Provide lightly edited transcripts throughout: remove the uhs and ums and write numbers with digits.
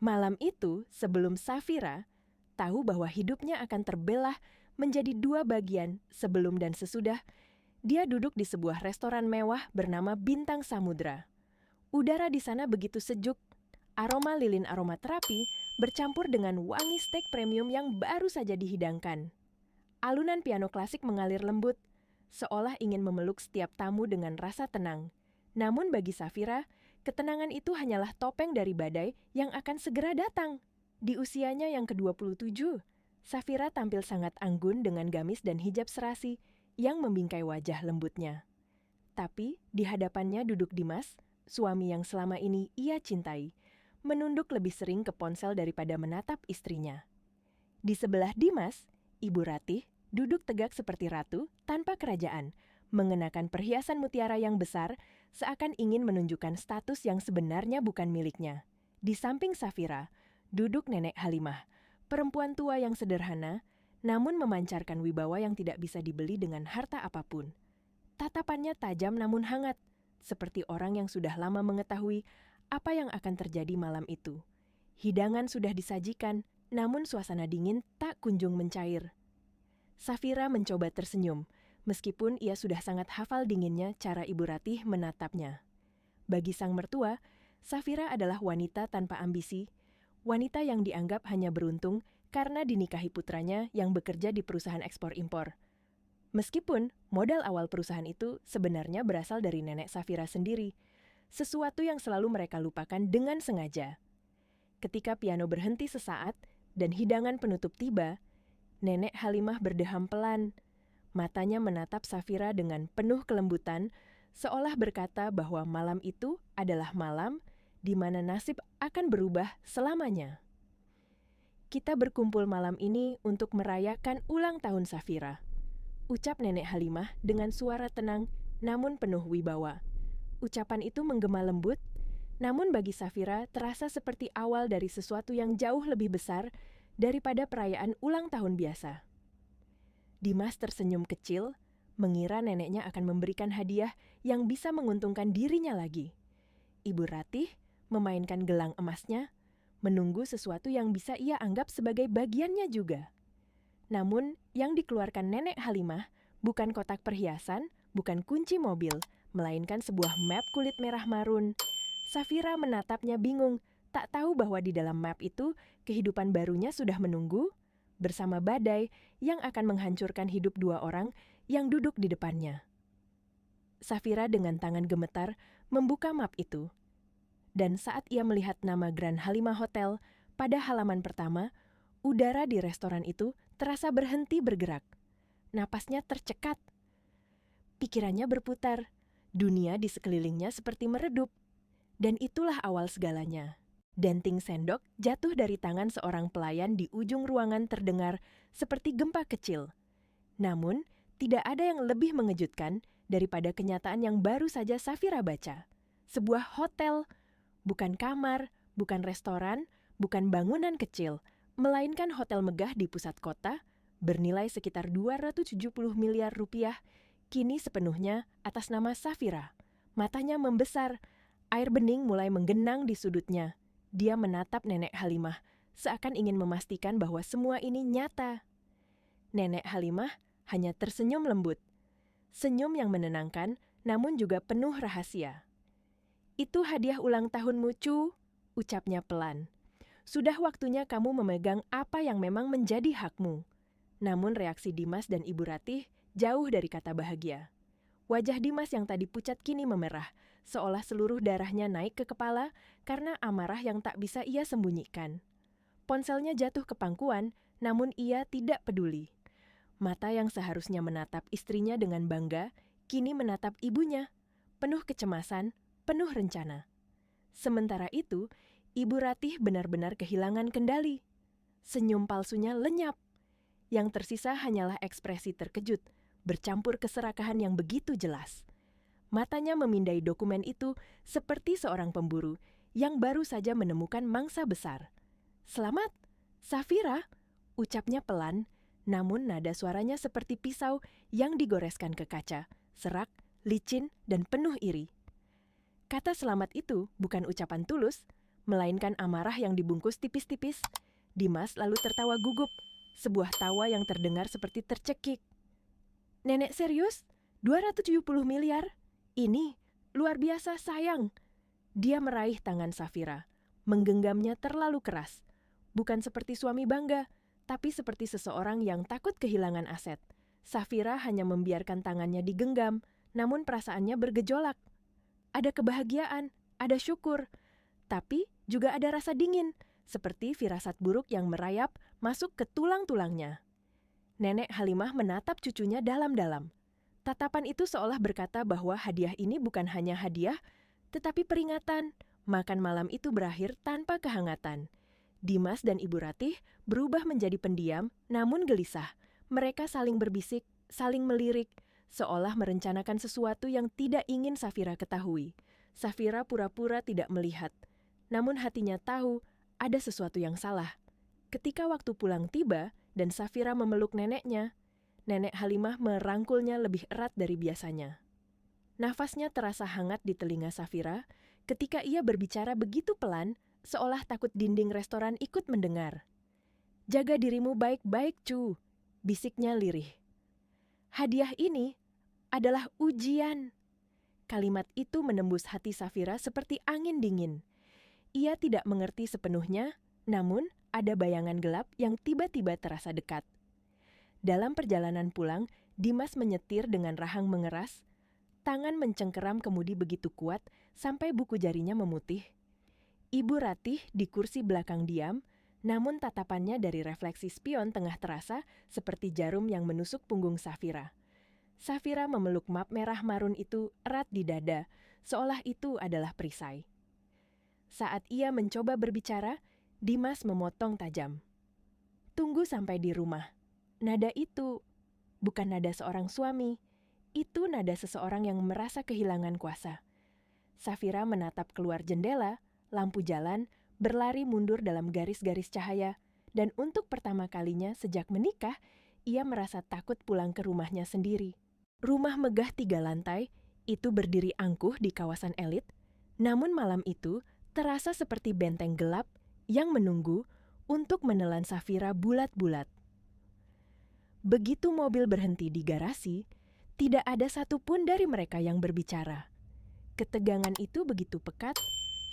Malam itu, sebelum Safira tahu bahwa hidupnya akan terbelah menjadi dua bagian sebelum dan sesudah, dia duduk di sebuah restoran mewah bernama Bintang Samudra. Udara di sana begitu sejuk, aroma lilin aromaterapi bercampur dengan wangi steak premium yang baru saja dihidangkan. Alunan piano klasik mengalir lembut, seolah ingin memeluk setiap tamu dengan rasa tenang. Namun bagi Safira, ketenangan itu hanyalah topeng dari badai yang akan segera datang. Di usianya yang ke-27, Safira tampil sangat anggun dengan gamis dan hijab serasi yang membingkai wajah lembutnya. Tapi di hadapannya duduk Dimas, suami yang selama ini ia cintai, menunduk lebih sering ke ponsel daripada menatap istrinya. Di sebelah Dimas, Ibu Ratih duduk tegak seperti ratu tanpa kerajaan, mengenakan perhiasan mutiara yang besar, seakan ingin menunjukkan status yang sebenarnya bukan miliknya. Di samping Safira, duduk Nenek Halimah, perempuan tua yang sederhana, namun memancarkan wibawa yang tidak bisa dibeli dengan harta apapun. Tatapannya tajam namun hangat, seperti orang yang sudah lama mengetahui apa yang akan terjadi malam itu. Hidangan sudah disajikan, namun suasana dingin tak kunjung mencair. Safira mencoba tersenyum, meskipun ia sudah sangat hafal dinginnya cara Ibu Ratih menatapnya. Bagi sang mertua, Safira adalah wanita tanpa ambisi, wanita yang dianggap hanya beruntung karena dinikahi putranya yang bekerja di perusahaan ekspor-impor. Meskipun modal awal perusahaan itu sebenarnya berasal dari nenek Safira sendiri, sesuatu yang selalu mereka lupakan dengan sengaja. Ketika piano berhenti sesaat dan hidangan penutup tiba, Nenek Halimah berdeham pelan. Matanya menatap Safira dengan penuh kelembutan, seolah berkata bahwa malam itu adalah malam di mana nasib akan berubah selamanya. Kita berkumpul malam ini untuk merayakan ulang tahun Safira, ucap Nenek Halimah dengan suara tenang namun penuh wibawa. Ucapan itu menggema lembut, namun bagi Safira terasa seperti awal dari sesuatu yang jauh lebih besar daripada perayaan ulang tahun biasa. Dimas tersenyum kecil, mengira neneknya akan memberikan hadiah yang bisa menguntungkan dirinya lagi. Ibu Ratih memainkan gelang emasnya, menunggu sesuatu yang bisa ia anggap sebagai bagiannya juga. Namun, yang dikeluarkan Nenek Halimah bukan kotak perhiasan, bukan kunci mobil, melainkan sebuah map kulit merah marun. Safira menatapnya bingung, tak tahu bahwa di dalam map itu kehidupan barunya sudah menunggu bersama badai yang akan menghancurkan hidup dua orang yang duduk di depannya. Safira dengan tangan gemetar membuka map itu. Dan saat ia melihat nama Grand Halimah Hotel pada halaman pertama, udara di restoran itu terasa berhenti bergerak. Napasnya tercekat. Pikirannya berputar. Dunia di sekelilingnya seperti meredup. Dan itulah awal segalanya. Denting sendok jatuh dari tangan seorang pelayan di ujung ruangan terdengar seperti gempa kecil. Namun, tidak ada yang lebih mengejutkan daripada kenyataan yang baru saja Safira baca. Sebuah hotel, bukan kamar, bukan restoran, bukan bangunan kecil, melainkan hotel megah di pusat kota, bernilai sekitar 270 miliar rupiah, kini sepenuhnya atas nama Safira. Matanya membesar, air bening mulai menggenang di sudutnya. Dia menatap Nenek Halimah, seakan ingin memastikan bahwa semua ini nyata. Nenek Halimah hanya tersenyum lembut. Senyum yang menenangkan, namun juga penuh rahasia. "Itu hadiah ulang tahunmu, Cu," ucapnya pelan. "Sudah waktunya kamu memegang apa yang memang menjadi hakmu." Namun reaksi Dimas dan Ibu Ratih jauh dari kata bahagia. Wajah Dimas yang tadi pucat kini memerah, seolah seluruh darahnya naik ke kepala karena amarah yang tak bisa ia sembunyikan. Ponselnya jatuh ke pangkuan, namun ia tidak peduli. Mata yang seharusnya menatap istrinya dengan bangga, kini menatap ibunya, penuh kecemasan, penuh rencana. Sementara itu, Ibu Ratih benar-benar kehilangan kendali. Senyum palsunya lenyap. Yang tersisa hanyalah ekspresi terkejut, bercampur keserakahan yang begitu jelas. Matanya memindai dokumen itu seperti seorang pemburu yang baru saja menemukan mangsa besar. "Selamat, Safira," ucapnya pelan, namun nada suaranya seperti pisau yang digoreskan ke kaca, serak, licin, dan penuh iri. Kata selamat itu bukan ucapan tulus, melainkan amarah yang dibungkus tipis-tipis. Dimas lalu tertawa gugup, sebuah tawa yang terdengar seperti tercekik. "Nenek serius? 270 miliar? Ini luar biasa, sayang." Dia meraih tangan Safira, menggenggamnya terlalu keras. Bukan seperti suami bangga, tapi seperti seseorang yang takut kehilangan aset. Safira hanya membiarkan tangannya digenggam, namun perasaannya bergejolak. Ada kebahagiaan, ada syukur, tapi juga ada rasa dingin, seperti firasat buruk yang merayap masuk ke tulang-tulangnya. Nenek Halimah menatap cucunya dalam-dalam. Tatapan itu seolah berkata bahwa hadiah ini bukan hanya hadiah, tetapi peringatan. Makan malam itu berakhir tanpa kehangatan. Dimas dan Ibu Ratih berubah menjadi pendiam, namun gelisah. Mereka saling berbisik, saling melirik, seolah merencanakan sesuatu yang tidak ingin Safira ketahui. Safira pura-pura tidak melihat, namun hatinya tahu ada sesuatu yang salah. Ketika waktu pulang tiba dan Safira memeluk neneknya, Nenek Halimah merangkulnya lebih erat dari biasanya. Nafasnya terasa hangat di telinga Safira ketika ia berbicara begitu pelan, seolah takut dinding restoran ikut mendengar. "Jaga dirimu baik-baik, Cu," bisiknya lirih. "Hadiah ini adalah ujian." Kalimat itu menembus hati Safira seperti angin dingin. Ia tidak mengerti sepenuhnya, namun ada bayangan gelap yang tiba-tiba terasa dekat. Dalam perjalanan pulang, Dimas menyetir dengan rahang mengeras. Tangan mencengkeram kemudi begitu kuat sampai buku jarinya memutih. Ibu Ratih di kursi belakang diam, namun tatapannya dari refleksi spion tengah terasa seperti jarum yang menusuk punggung Safira. Safira memeluk map merah marun itu erat di dada, seolah itu adalah perisai. Saat ia mencoba berbicara, Dimas memotong tajam. "Tunggu sampai di rumah." Nada itu bukan nada seorang suami, itu nada seseorang yang merasa kehilangan kuasa. Safira menatap keluar jendela, lampu jalan berlari mundur dalam garis-garis cahaya, dan untuk pertama kalinya sejak menikah, ia merasa takut pulang ke rumahnya sendiri. Rumah megah 3 lantai, itu berdiri angkuh di kawasan elit, namun malam itu terasa seperti benteng gelap yang menunggu untuk menelan Safira bulat-bulat. Begitu mobil berhenti di garasi, tidak ada satupun dari mereka yang berbicara. Ketegangan itu begitu pekat,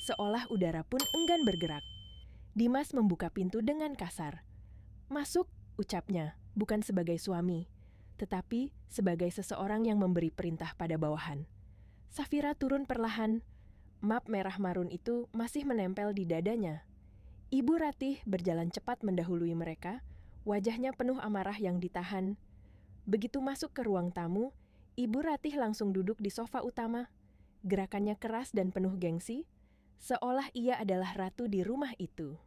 seolah udara pun enggan bergerak. Dimas membuka pintu dengan kasar. "Masuk," ucapnya, bukan sebagai suami, tetapi sebagai seseorang yang memberi perintah pada bawahan. Safira turun perlahan. Map merah marun itu masih menempel di dadanya. Ibu Ratih berjalan cepat mendahului mereka, wajahnya penuh amarah yang ditahan. Begitu masuk ke ruang tamu, Ibu Ratih langsung duduk di sofa utama. Gerakannya keras dan penuh gengsi, seolah ia adalah ratu di rumah itu.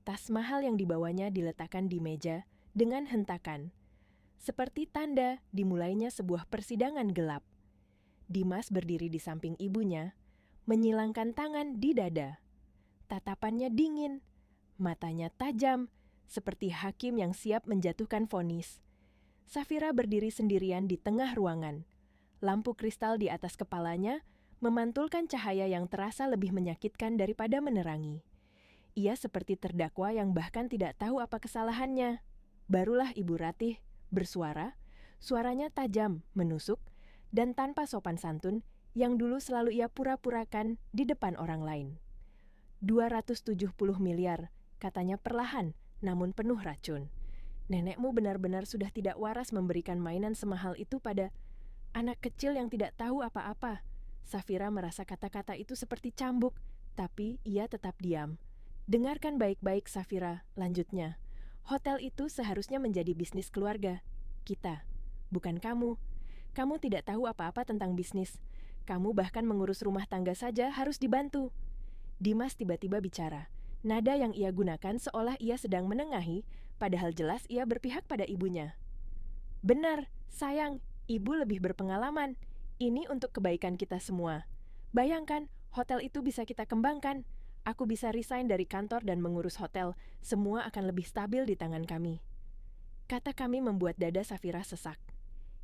Tas mahal yang dibawanya diletakkan di meja dengan hentakan, seperti tanda dimulainya sebuah persidangan gelap. Dimas berdiri di samping ibunya, menyilangkan tangan di dada. Tatapannya dingin, matanya tajam, seperti hakim yang siap menjatuhkan vonis. Safira berdiri sendirian di tengah ruangan. Lampu kristal di atas kepalanya memantulkan cahaya yang terasa lebih menyakitkan daripada menerangi. Ia seperti terdakwa yang bahkan tidak tahu apa kesalahannya. Barulah Ibu Ratih bersuara, suaranya tajam, menusuk, dan tanpa sopan santun yang dulu selalu ia pura-purakan di depan orang lain. 270 miliar, katanya perlahan, namun penuh racun. Nenekmu benar-benar sudah tidak waras memberikan mainan semahal itu pada anak kecil yang tidak tahu apa-apa. Safira merasa kata-kata itu seperti cambuk, tapi ia tetap diam. "Dengarkan baik-baik, Safira," lanjutnya. "Hotel itu seharusnya menjadi bisnis keluarga. Kita, bukan kamu. Kamu tidak tahu apa-apa tentang bisnis. Kamu bahkan mengurus rumah tangga saja harus dibantu." Dimas tiba-tiba bicara. Nada yang ia gunakan seolah ia sedang menengahi, padahal jelas ia berpihak pada ibunya. "Benar, sayang, ibu lebih berpengalaman. Ini untuk kebaikan kita semua. Bayangkan, hotel itu bisa kita kembangkan. Aku bisa resign dari kantor dan mengurus hotel. Semua akan lebih stabil di tangan kami." Kata kami membuat dada Safira sesak.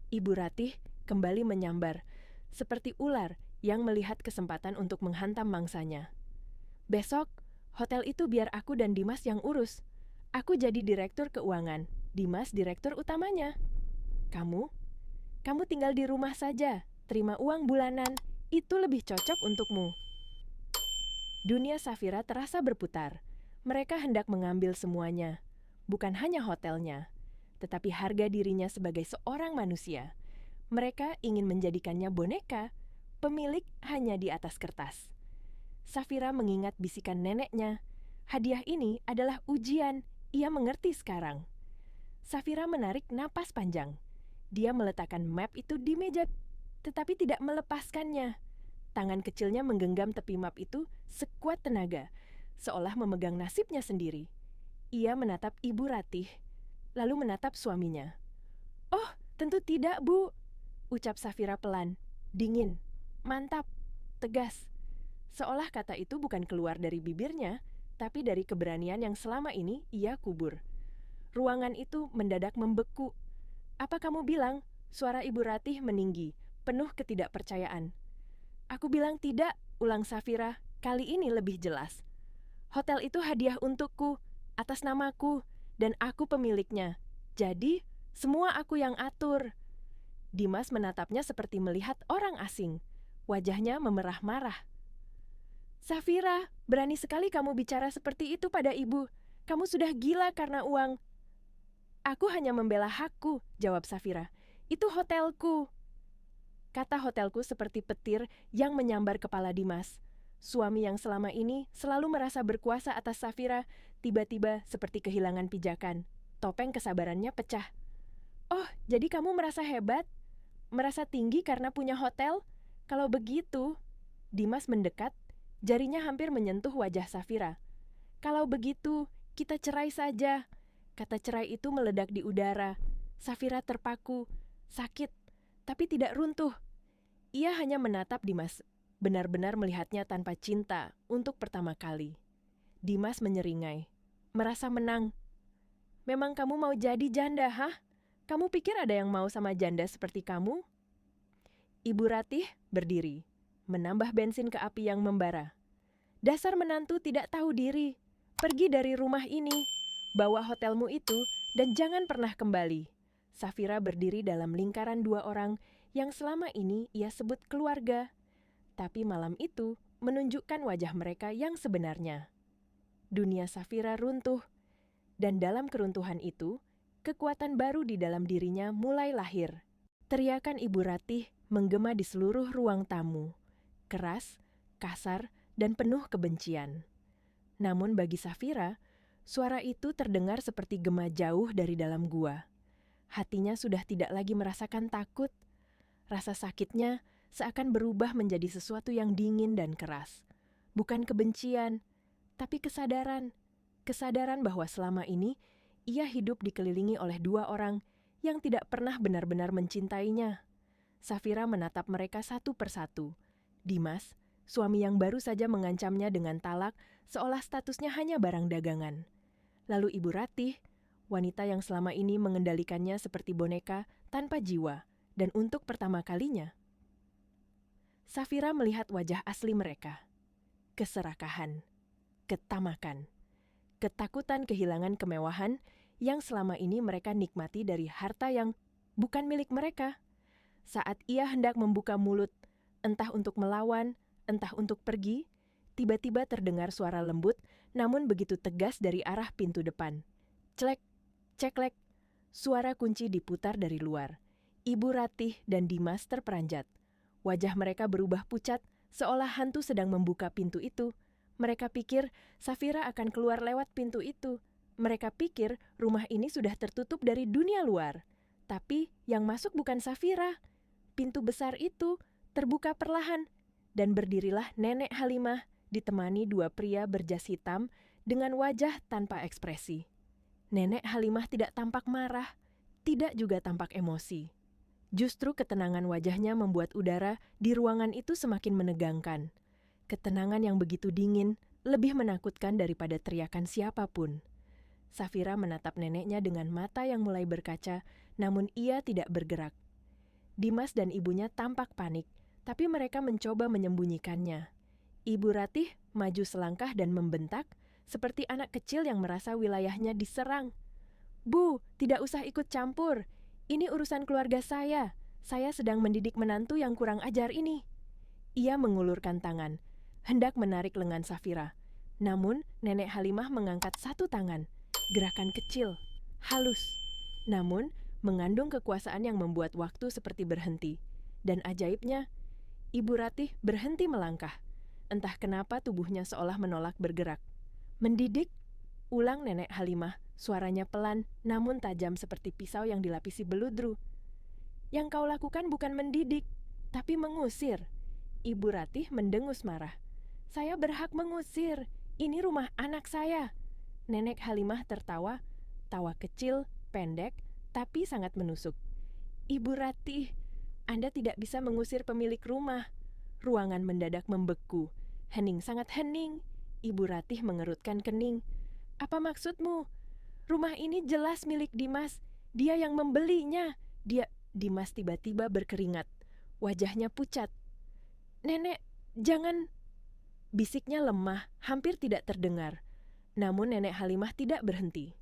Ibu Ratih kembali menyambar, seperti ular yang melihat kesempatan untuk menghantam mangsanya. Besok, hotel itu biar aku dan Dimas yang urus. Aku jadi direktur keuangan, Dimas direktur utamanya. Kamu? Kamu tinggal di rumah saja, terima uang bulanan, itu lebih cocok untukmu. Dunia Safira terasa berputar. Mereka hendak mengambil semuanya, bukan hanya hotelnya, tetapi harga dirinya sebagai seorang manusia. Mereka ingin menjadikannya boneka, pemilik hanya di atas kertas. Safira mengingat bisikan neneknya. Hadiah ini adalah ujian, ia mengerti sekarang. Safira menarik napas panjang. Dia meletakkan map itu di meja, tetapi tidak melepaskannya. Tangan kecilnya menggenggam tepi map itu sekuat tenaga, seolah memegang nasibnya sendiri. Ia menatap Ibu Ratih, lalu menatap suaminya. "Oh, tentu tidak, Bu," ucap Safira pelan, dingin, mantap, tegas. Seolah kata itu bukan keluar dari bibirnya, tapi dari keberanian yang selama ini ia kubur. Ruangan itu mendadak membeku. "Apa kamu bilang?" Suara Ibu Ratih meninggi, penuh ketidakpercayaan. "Aku bilang tidak," ulang Safira, kali ini lebih jelas. "Hotel itu hadiah untukku, atas namaku, dan aku pemiliknya. Jadi, semua aku yang atur." Dimas menatapnya seperti melihat orang asing. Wajahnya memerah marah. "Safira, berani sekali kamu bicara seperti itu pada ibu. Kamu sudah gila karena uang." "Aku hanya membela hakku," jawab Safira. "Itu hotelku." Kata hotelku seperti petir yang menyambar kepala Dimas. Suami yang selama ini selalu merasa berkuasa atas Safira, tiba-tiba seperti kehilangan pijakan. Topeng kesabarannya pecah. "Oh, jadi kamu merasa hebat? Merasa tinggi karena punya hotel? Kalau begitu..." Dimas mendekat, jarinya hampir menyentuh wajah Safira. "Kalau begitu, kita cerai saja." Kata cerai itu meledak di udara. Safira terpaku, sakit, tapi tidak runtuh. Ia hanya menatap Dimas, benar-benar melihatnya tanpa cinta untuk pertama kali. Dimas menyeringai, merasa menang. "Memang kamu mau jadi janda, hah? Kamu pikir ada yang mau sama janda seperti kamu?" Ibu Ratih berdiri, menambah bensin ke api yang membara. "Dasar menantu tidak tahu diri. Pergi dari rumah ini, bawa hotelmu itu, dan jangan pernah kembali." Safira berdiri dalam lingkaran dua orang yang selama ini ia sebut keluarga. Tapi malam itu menunjukkan wajah mereka yang sebenarnya. Dunia Safira runtuh, dan dalam keruntuhan itu, kekuatan baru di dalam dirinya mulai lahir. Teriakan Ibu Ratih menggema di seluruh ruang tamu, keras, kasar, dan penuh kebencian. Namun bagi Safira, suara itu terdengar seperti gema jauh dari dalam gua. Hatinya sudah tidak lagi merasakan takut. Rasa sakitnya seakan berubah menjadi sesuatu yang dingin dan keras. Bukan kebencian, tapi kesadaran. Kesadaran bahwa selama ini ia hidup dikelilingi oleh dua orang yang tidak pernah benar-benar mencintainya. Safira menatap mereka satu persatu. Dimas, suami yang baru saja mengancamnya dengan talak, seolah statusnya hanya barang dagangan. Lalu Ibu Ratih, wanita yang selama ini mengendalikannya seperti boneka tanpa jiwa, dan untuk pertama kalinya, Safira melihat wajah asli mereka. Keserakahan, ketamakan, ketakutan kehilangan kemewahan yang selama ini mereka nikmati dari harta yang bukan milik mereka. Saat ia hendak membuka mulut, entah untuk melawan, entah untuk pergi, tiba-tiba terdengar suara lembut namun begitu tegas dari arah pintu depan. Clek, ceklek, suara kunci diputar dari luar. Ibu Ratih dan Dimas terperanjat. Wajah mereka berubah pucat, seolah hantu sedang membuka pintu itu. Mereka pikir Safira akan keluar lewat pintu itu. Mereka pikir rumah ini sudah tertutup dari dunia luar. Tapi yang masuk bukan Safira. Pintu besar itu terbuka perlahan, dan berdirilah Nenek Halimah ditemani dua pria berjas hitam dengan wajah tanpa ekspresi. Nenek Halimah tidak tampak marah, tidak juga tampak emosi. Justru ketenangan wajahnya membuat udara di ruangan itu semakin menegangkan. Ketenangan yang begitu dingin lebih menakutkan daripada teriakan siapapun. Safira menatap neneknya dengan mata yang mulai berkaca, namun ia tidak bergerak. Dimas dan ibunya tampak panik, tapi mereka mencoba menyembunyikannya. Ibu Ratih maju selangkah dan membentak, seperti anak kecil yang merasa wilayahnya diserang. "Bu, tidak usah ikut campur. Ini urusan keluarga saya. Saya sedang mendidik menantu yang kurang ajar ini." Ia mengulurkan tangan, hendak menarik lengan Safira. Namun, Nenek Halimah mengangkat satu tangan. Gerakan kecil, halus, namun mengandung kekuasaan yang membuat waktu seperti berhenti. Dan ajaibnya, Ibu Ratih berhenti melangkah. Entah kenapa tubuhnya seolah menolak bergerak. "Mendidik?" ulang Nenek Halimah, suaranya pelan namun tajam seperti pisau yang dilapisi beludru. "Yang kau lakukan bukan mendidik, tapi mengusir." Ibu Ratih mendengus marah. "Saya berhak mengusir. Ini rumah anak saya." Nenek Halimah tertawa, tawa kecil, pendek, tapi sangat menusuk. "Ibu Ratih, Anda tidak bisa mengusir pemilik rumah." Ruangan mendadak membeku. Hening, sangat hening. Ibu Ratih mengerutkan kening. "Apa maksudmu? Rumah ini jelas milik Dimas. Dia yang membelinya." Dimas tiba-tiba berkeringat. Wajahnya pucat. "Nenek, jangan." Bisiknya lemah, hampir tidak terdengar. Namun Nenek Halimah tidak berhenti.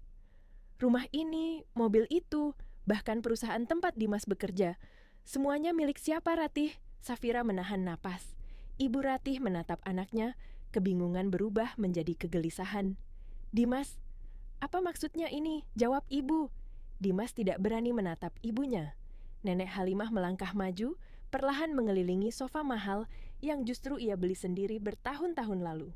"Rumah ini, mobil itu, bahkan perusahaan tempat Dimas bekerja, semuanya milik siapa, Ratih?" Safira menahan napas. Ibu Ratih menatap anaknya, kebingungan berubah menjadi kegelisahan. "Dimas, apa maksudnya ini? Jawab ibu." Dimas tidak berani menatap ibunya. Nenek Halimah melangkah maju, perlahan mengelilingi sofa mahal yang justru ia beli sendiri bertahun-tahun lalu.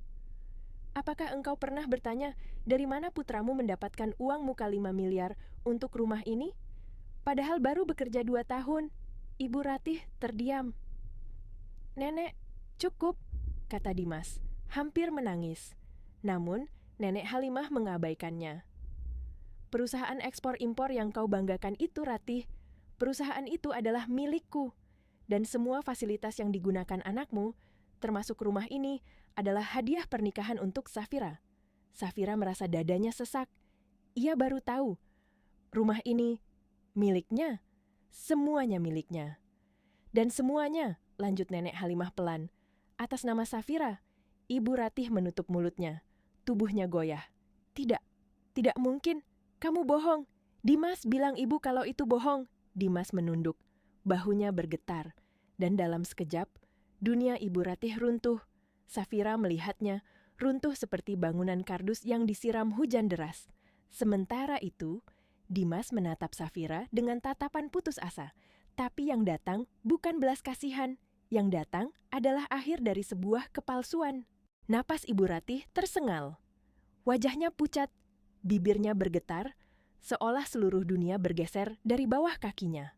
"Apakah engkau pernah bertanya dari mana putramu mendapatkan uang muka 5 miliar untuk rumah ini? Padahal baru bekerja 2 tahun. Ibu Ratih terdiam. "Nenek, cukup," kata Dimas, hampir menangis. Namun, Nenek Halimah mengabaikannya. "Perusahaan ekspor-impor yang kau banggakan itu, Ratih, perusahaan itu adalah milikku. Dan semua fasilitas yang digunakan anakmu, termasuk rumah ini, adalah hadiah pernikahan untuk Safira." Safira merasa dadanya sesak. Ia baru tahu, rumah ini miliknya, semuanya miliknya. "Dan semuanya," lanjut Nenek Halimah pelan, "atas nama Safira." Ibu Ratih menutup mulutnya. Tubuhnya goyah. "Tidak, tidak mungkin. Kamu bohong. Dimas bilang ibu kalau itu bohong." Dimas menunduk. Bahunya bergetar. Dan dalam sekejap, dunia Ibu Ratih runtuh. Safira melihatnya, runtuh seperti bangunan kardus yang disiram hujan deras. Sementara itu, Dimas menatap Safira dengan tatapan putus asa. Tapi yang datang bukan belas kasihan. Yang datang adalah akhir dari sebuah kepalsuan. Napas Ibu Ratih tersengal. Wajahnya pucat, bibirnya bergetar, seolah seluruh dunia bergeser dari bawah kakinya.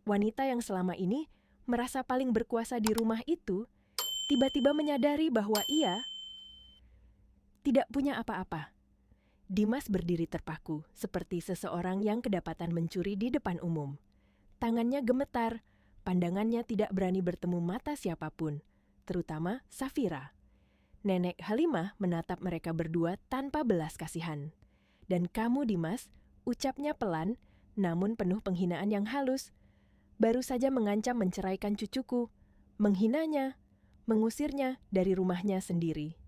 Wanita yang selama ini merasa paling berkuasa di rumah itu, tiba-tiba menyadari bahwa ia tidak punya apa-apa. Dimas berdiri terpaku, seperti seseorang yang kedapatan mencuri di depan umum. Tangannya gemetar, pandangannya tidak berani bertemu mata siapapun, terutama Safira. Nenek Halimah menatap mereka berdua tanpa belas kasihan. "Dan kamu, Dimas," ucapnya pelan, namun penuh penghinaan yang halus, "baru saja mengancam menceraikan cucuku, menghinanya, mengusirnya dari rumahnya sendiri."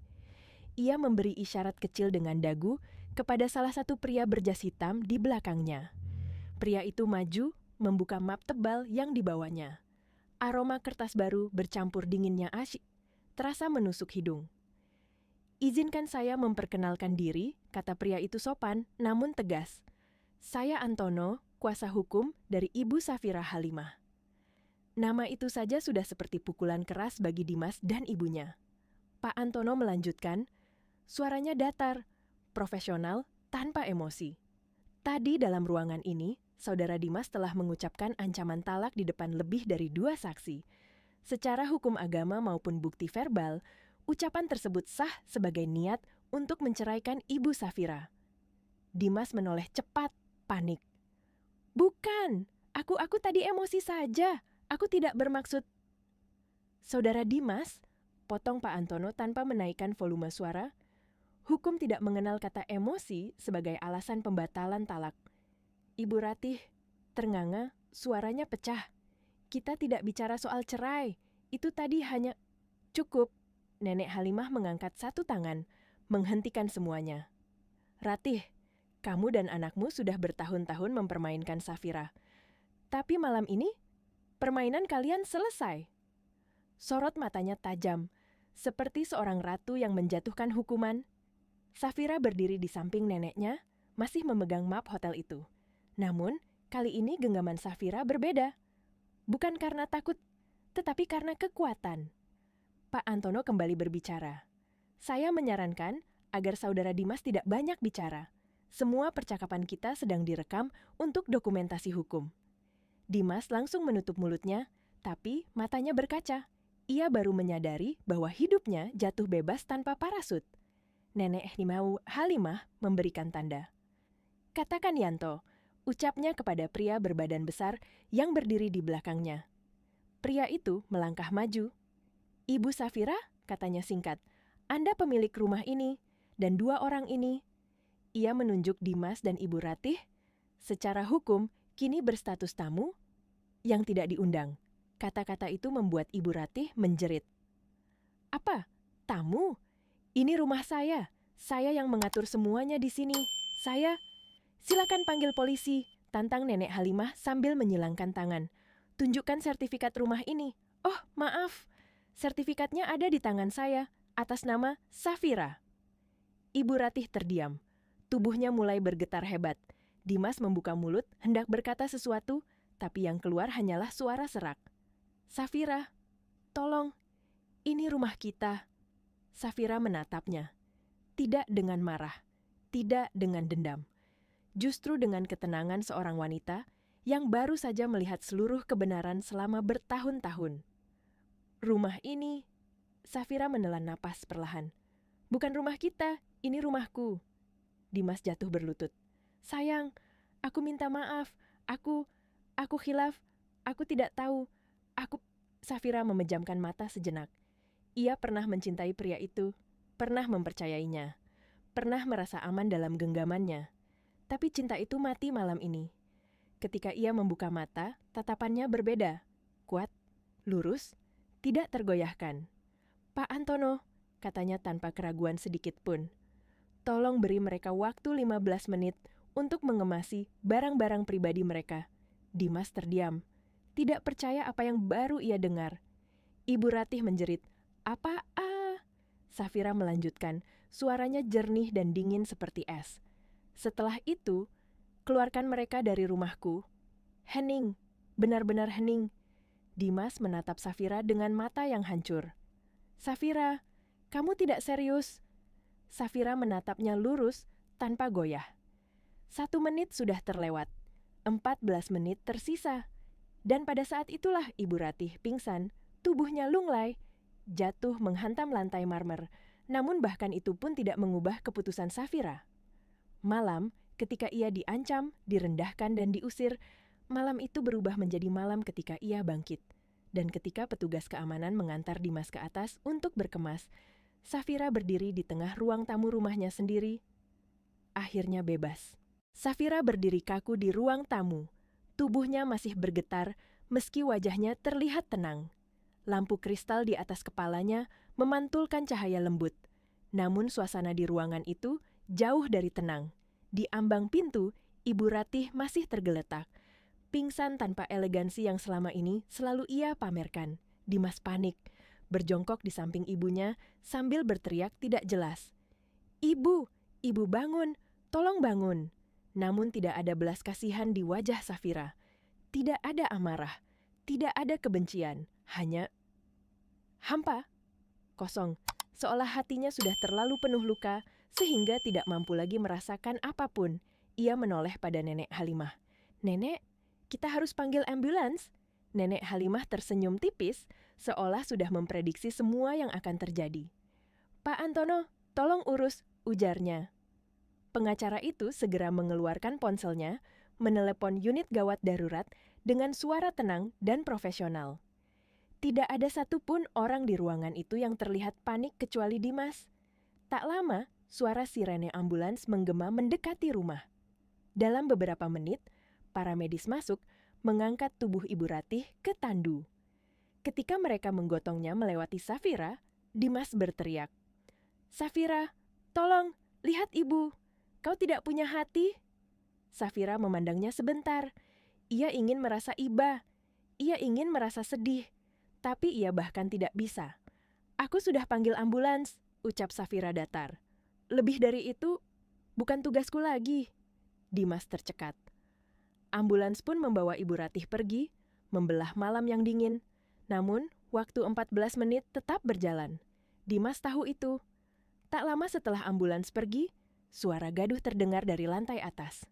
Ia memberi isyarat kecil dengan dagu kepada salah satu pria berjas hitam di belakangnya. Pria itu maju, membuka map tebal yang dibawanya. Aroma kertas baru bercampur dinginnya asyik, terasa menusuk hidung. "Izinkan saya memperkenalkan diri," kata pria itu sopan, namun tegas. "Saya Antono, kuasa hukum dari Ibu Safira Halimah." Nama itu saja sudah seperti pukulan keras bagi Dimas dan ibunya. Pak Antono melanjutkan, suaranya datar, profesional, tanpa emosi. "Tadi dalam ruangan ini, Saudara Dimas telah mengucapkan ancaman talak di depan lebih dari 2 saksi. Secara hukum agama maupun bukti verbal, ucapan tersebut sah sebagai niat untuk menceraikan Ibu Safira." Dimas menoleh cepat, panik. "Bukan, aku tadi emosi saja. Aku tidak bermaksud." "Saudara Dimas," potong Pak Antono tanpa menaikkan volume suara, "hukum tidak mengenal kata emosi sebagai alasan pembatalan talak." Ibu Ratih ternganga, suaranya pecah. "Kita tidak bicara soal cerai. Itu tadi hanya..." "Cukup." Nenek Halimah mengangkat satu tangan, menghentikan semuanya. "Ratih, kamu dan anakmu sudah bertahun-tahun mempermainkan Safira. Tapi malam ini, permainan kalian selesai." Sorot matanya tajam, seperti seorang ratu yang menjatuhkan hukuman. Safira berdiri di samping neneknya, masih memegang map hotel itu. Namun, kali ini genggaman Safira berbeda. Bukan karena takut, tetapi karena kekuatan. Pak Antono kembali berbicara. "Saya menyarankan agar saudara Dimas tidak banyak bicara. Semua percakapan kita sedang direkam untuk dokumentasi hukum." Dimas langsung menutup mulutnya, tapi matanya berkaca. Ia baru menyadari bahwa hidupnya jatuh bebas tanpa parasut. Nenek Halimah memberikan tanda. "Katakan Yanto," ucapnya kepada pria berbadan besar yang berdiri di belakangnya. Pria itu melangkah maju. "Ibu Safira," katanya singkat, "Anda pemilik rumah ini, dan dua orang ini." Ia menunjuk Dimas dan Ibu Ratih, secara hukum kini berstatus tamu yang tidak diundang. Kata-kata itu membuat Ibu Ratih menjerit. "Apa? Tamu? Ini rumah saya. Saya yang mengatur semuanya di sini. Silakan panggil polisi," tantang Nenek Halimah sambil menyilangkan tangan. "Tunjukkan sertifikat rumah ini." "Oh, maaf. Sertifikatnya ada di tangan saya, atas nama Safira." Ibu Ratih terdiam. Tubuhnya mulai bergetar hebat. Dimas membuka mulut, hendak berkata sesuatu, tapi yang keluar hanyalah suara serak. "Safira, tolong, ini rumah kita." Safira menatapnya. Tidak dengan marah, tidak dengan dendam. Justru dengan ketenangan seorang wanita yang baru saja melihat seluruh kebenaran selama bertahun-tahun. "Rumah ini," Safira menelan napas perlahan. "Bukan rumah kita, ini rumahku." Dimas jatuh berlutut. "Sayang, aku minta maaf. Aku khilaf. Aku tidak tahu. Safira memejamkan mata sejenak. Ia pernah mencintai pria itu, pernah mempercayainya, pernah merasa aman dalam genggamannya. Tapi cinta itu mati malam ini. Ketika ia membuka mata, tatapannya berbeda. Kuat, lurus, tidak tergoyahkan. "Pak Antono," katanya tanpa keraguan sedikit pun. "Tolong beri mereka waktu 15 menit untuk mengemasi barang-barang pribadi mereka." Dimas terdiam. Tidak percaya apa yang baru ia dengar. Ibu Ratih menjerit, "Apa? Safira melanjutkan, suaranya jernih dan dingin seperti es. "Setelah itu, keluarkan mereka dari rumahku." "Hening, benar-benar hening." Dimas menatap Safira dengan mata yang hancur. "Safira, kamu tidak serius." Safira menatapnya lurus tanpa goyah. 1 menit sudah terlewat. 14 menit tersisa. Dan pada saat itulah Ibu Ratih pingsan, tubuhnya lunglai, jatuh menghantam lantai marmer. Namun bahkan itu pun tidak mengubah keputusan Safira. Malam, ketika ia diancam, direndahkan dan diusir, malam itu berubah menjadi malam ketika ia bangkit. Dan ketika petugas keamanan mengantar Dimas ke atas untuk berkemas, Safira berdiri di tengah ruang tamu rumahnya sendiri. Akhirnya bebas. Safira berdiri kaku di ruang tamu. Tubuhnya masih bergetar meski wajahnya terlihat tenang. Lampu kristal di atas kepalanya memantulkan cahaya lembut. Namun suasana di ruangan itu jauh dari tenang. Di ambang pintu, Ibu Ratih masih tergeletak. Pingsan tanpa elegansi yang selama ini selalu ia pamerkan. Dimas panik, berjongkok di samping ibunya sambil berteriak tidak jelas. "Ibu, ibu bangun, tolong bangun." Namun tidak ada belas kasihan di wajah Safira. Tidak ada amarah, tidak ada kebencian, hanya hampa, kosong, seolah hatinya sudah terlalu penuh luka sehingga tidak mampu lagi merasakan apapun. Ia menoleh pada Nenek Halimah. "Nenek, kita harus panggil ambulans." Nenek Halimah tersenyum tipis, seolah sudah memprediksi semua yang akan terjadi. "Pak Antono, tolong urus," ujarnya. Pengacara itu segera mengeluarkan ponselnya, menelepon unit gawat darurat dengan suara tenang dan profesional. Tidak ada satupun orang di ruangan itu yang terlihat panik kecuali Dimas. Tak lama, suara sirene ambulans menggema mendekati rumah. Dalam beberapa menit, para medis masuk, mengangkat tubuh Ibu Ratih ke tandu. Ketika mereka menggotongnya melewati Safira, Dimas berteriak, "Safira, tolong, lihat ibu. Kau tidak punya hati?" Safira memandangnya sebentar. Ia ingin merasa iba. Ia ingin merasa sedih. Tapi ia bahkan tidak bisa. "Aku sudah panggil ambulans," ucap Safira datar. "Lebih dari itu, bukan tugasku lagi." Dimas tercekat. Ambulans pun membawa Ibu Ratih pergi, membelah malam yang dingin. Namun, waktu 14 menit tetap berjalan. Dimas tahu itu. Tak lama setelah ambulans pergi, suara gaduh terdengar dari lantai atas.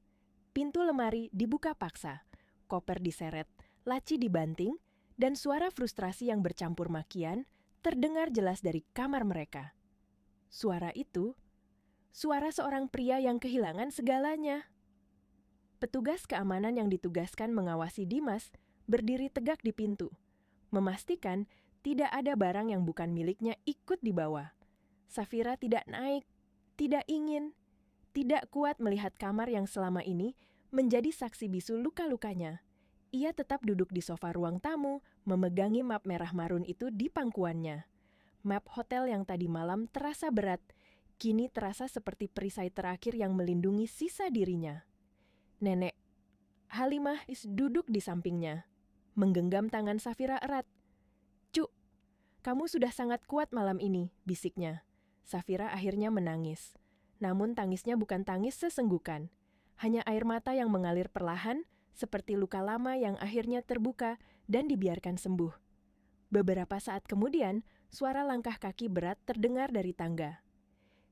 Pintu lemari dibuka paksa, koper diseret, laci dibanting, dan suara frustrasi yang bercampur makian terdengar jelas dari kamar mereka. Suara itu, suara seorang pria yang kehilangan segalanya. Petugas keamanan yang ditugaskan mengawasi Dimas berdiri tegak di pintu, memastikan tidak ada barang yang bukan miliknya ikut dibawa. Safira tidak naik, tidak ingin, tidak kuat melihat kamar yang selama ini menjadi saksi bisu luka-lukanya. Ia tetap duduk di sofa ruang tamu, memegangi map merah marun itu di pangkuannya. Map hotel yang tadi malam terasa berat, kini terasa seperti perisai terakhir yang melindungi sisa dirinya. Nenek Halimah duduk di sampingnya, menggenggam tangan Safira erat. "Cuk, kamu sudah sangat kuat malam ini," bisiknya. Safira akhirnya menangis. Namun tangisnya bukan tangis sesenggukan. Hanya air mata yang mengalir perlahan, seperti luka lama yang akhirnya terbuka dan dibiarkan sembuh. Beberapa saat kemudian, suara langkah kaki berat terdengar dari tangga.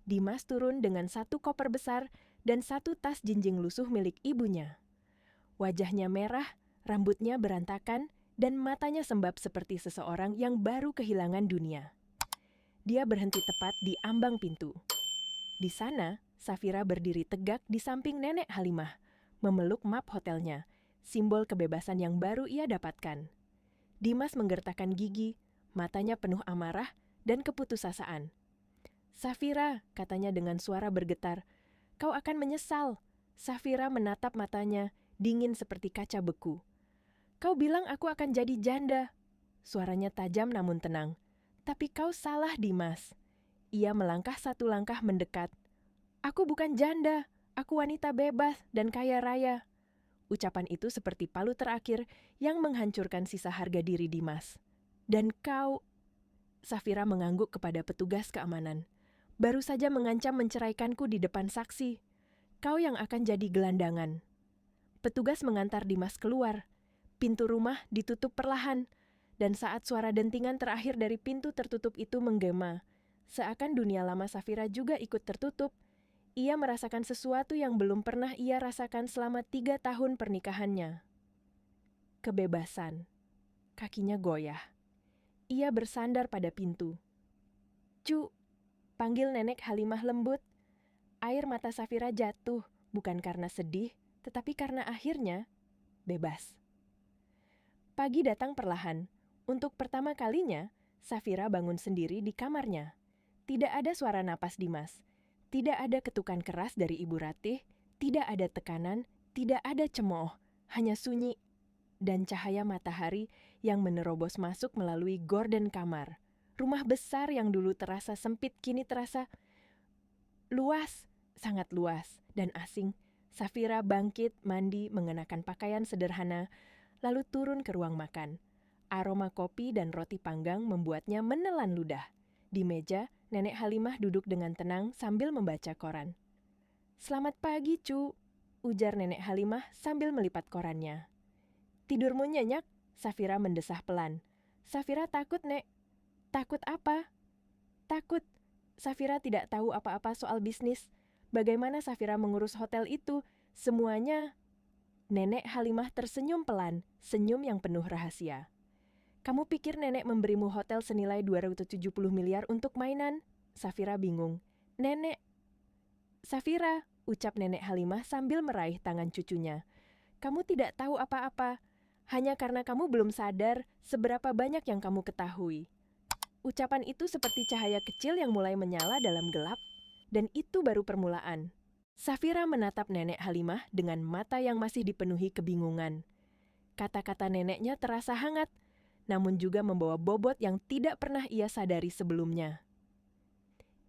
Dimas turun dengan satu koper besar dan satu tas jinjing lusuh milik ibunya. Wajahnya merah, rambutnya berantakan, dan matanya sembab seperti seseorang yang baru kehilangan dunia. Dia berhenti tepat di ambang pintu. Di sana, Safira berdiri tegak di samping Nenek Halimah, memeluk map hotelnya, simbol kebebasan yang baru ia dapatkan. Dimas menggertakkan gigi, matanya penuh amarah dan keputusasaan. "Safira," katanya dengan suara bergetar, "kau akan menyesal." Safira menatap matanya, dingin seperti kaca beku. "Kau bilang aku akan jadi janda." Suaranya tajam namun tenang. "Tapi kau salah, Dimas." Ia melangkah satu langkah mendekat. "Aku bukan janda, aku wanita bebas dan kaya raya." Ucapan itu seperti palu terakhir yang menghancurkan sisa harga diri Dimas. "Dan kau..." Safira mengangguk kepada petugas keamanan. "Baru saja mengancam menceraikanku di depan saksi. Kau yang akan jadi gelandangan." Petugas mengantar Dimas keluar. Pintu rumah ditutup perlahan, dan saat suara dentingan terakhir dari pintu tertutup itu menggema, seakan dunia lama Safira juga ikut tertutup. Ia merasakan sesuatu yang belum pernah ia rasakan selama 3 tahun pernikahannya. Kebebasan. Kakinya goyah. Ia bersandar pada pintu. "Cu," panggil Nenek Halimah lembut. Air mata Safira jatuh, bukan karena sedih, tetapi karena akhirnya bebas. Pagi datang perlahan. Untuk pertama kalinya, Safira bangun sendiri di kamarnya. Tidak ada suara napas Dimas. Tidak ada ketukan keras dari Ibu Ratih. Tidak ada tekanan. Tidak ada cemooh. Hanya sunyi dan cahaya matahari yang menerobos masuk melalui gorden kamar. Rumah besar yang dulu terasa sempit kini terasa luas, sangat luas dan asing. Safira bangkit, mandi, mengenakan pakaian sederhana, lalu turun ke ruang makan. Aroma kopi dan roti panggang membuatnya menelan ludah. Di meja, Nenek Halimah duduk dengan tenang sambil membaca koran. "Selamat pagi, Cu," ujar Nenek Halimah sambil melipat korannya. "Tidurmu nyenyak?" Safira mendesah pelan. "Safira takut, Nek." "Takut apa?" "Takut." Safira tidak tahu apa-apa soal bisnis. Bagaimana Safira mengurus hotel itu? Semuanya. Nenek Halimah tersenyum pelan, senyum yang penuh rahasia. "Kamu pikir nenek memberimu hotel senilai 270 miliar untuk mainan?" Safira bingung. "Nenek..." "Safira," ucap Nenek Halimah sambil meraih tangan cucunya. "Kamu tidak tahu apa-apa. Hanya karena kamu belum sadar seberapa banyak yang kamu ketahui." Ucapan itu seperti cahaya kecil yang mulai menyala dalam gelap, dan itu baru permulaan. Safira menatap Nenek Halimah dengan mata yang masih dipenuhi kebingungan. Kata-kata neneknya terasa hangat, namun juga membawa bobot yang tidak pernah ia sadari sebelumnya.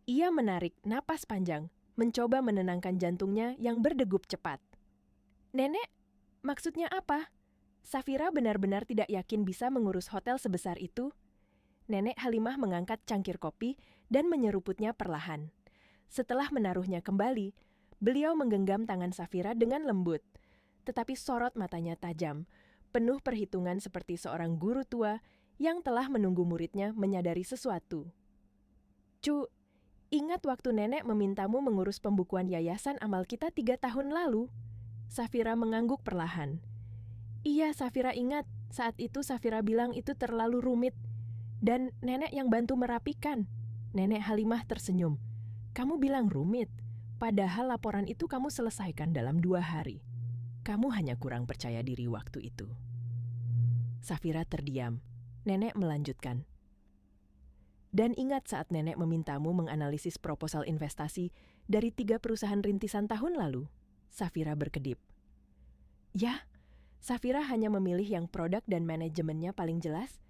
Ia menarik napas panjang, mencoba menenangkan jantungnya yang berdegup cepat. "Nenek, maksudnya apa?" Safira benar-benar tidak yakin bisa mengurus hotel sebesar itu. Nenek Halimah mengangkat cangkir kopi dan menyeruputnya perlahan. Setelah menaruhnya kembali, beliau menggenggam tangan Safira dengan lembut, tetapi sorot matanya tajam, penuh perhitungan seperti seorang guru tua yang telah menunggu muridnya menyadari sesuatu. "Cu, ingat waktu nenek memintamu mengurus pembukuan yayasan amal kita 3 tahun lalu?" Safira mengangguk perlahan. "Iya, Safira ingat. Saat itu Safira bilang itu terlalu rumit. Dan nenek yang bantu merapikan." Nenek Halimah tersenyum. "Kamu bilang rumit, padahal laporan itu kamu selesaikan dalam 2 hari. Kamu hanya kurang percaya diri waktu itu." Safira terdiam. Nenek melanjutkan. "Dan ingat saat nenek memintamu menganalisis proposal investasi dari 3 perusahaan rintisan tahun lalu?" Safira berkedip. "Ya, Safira hanya memilih yang produk dan manajemennya paling jelas."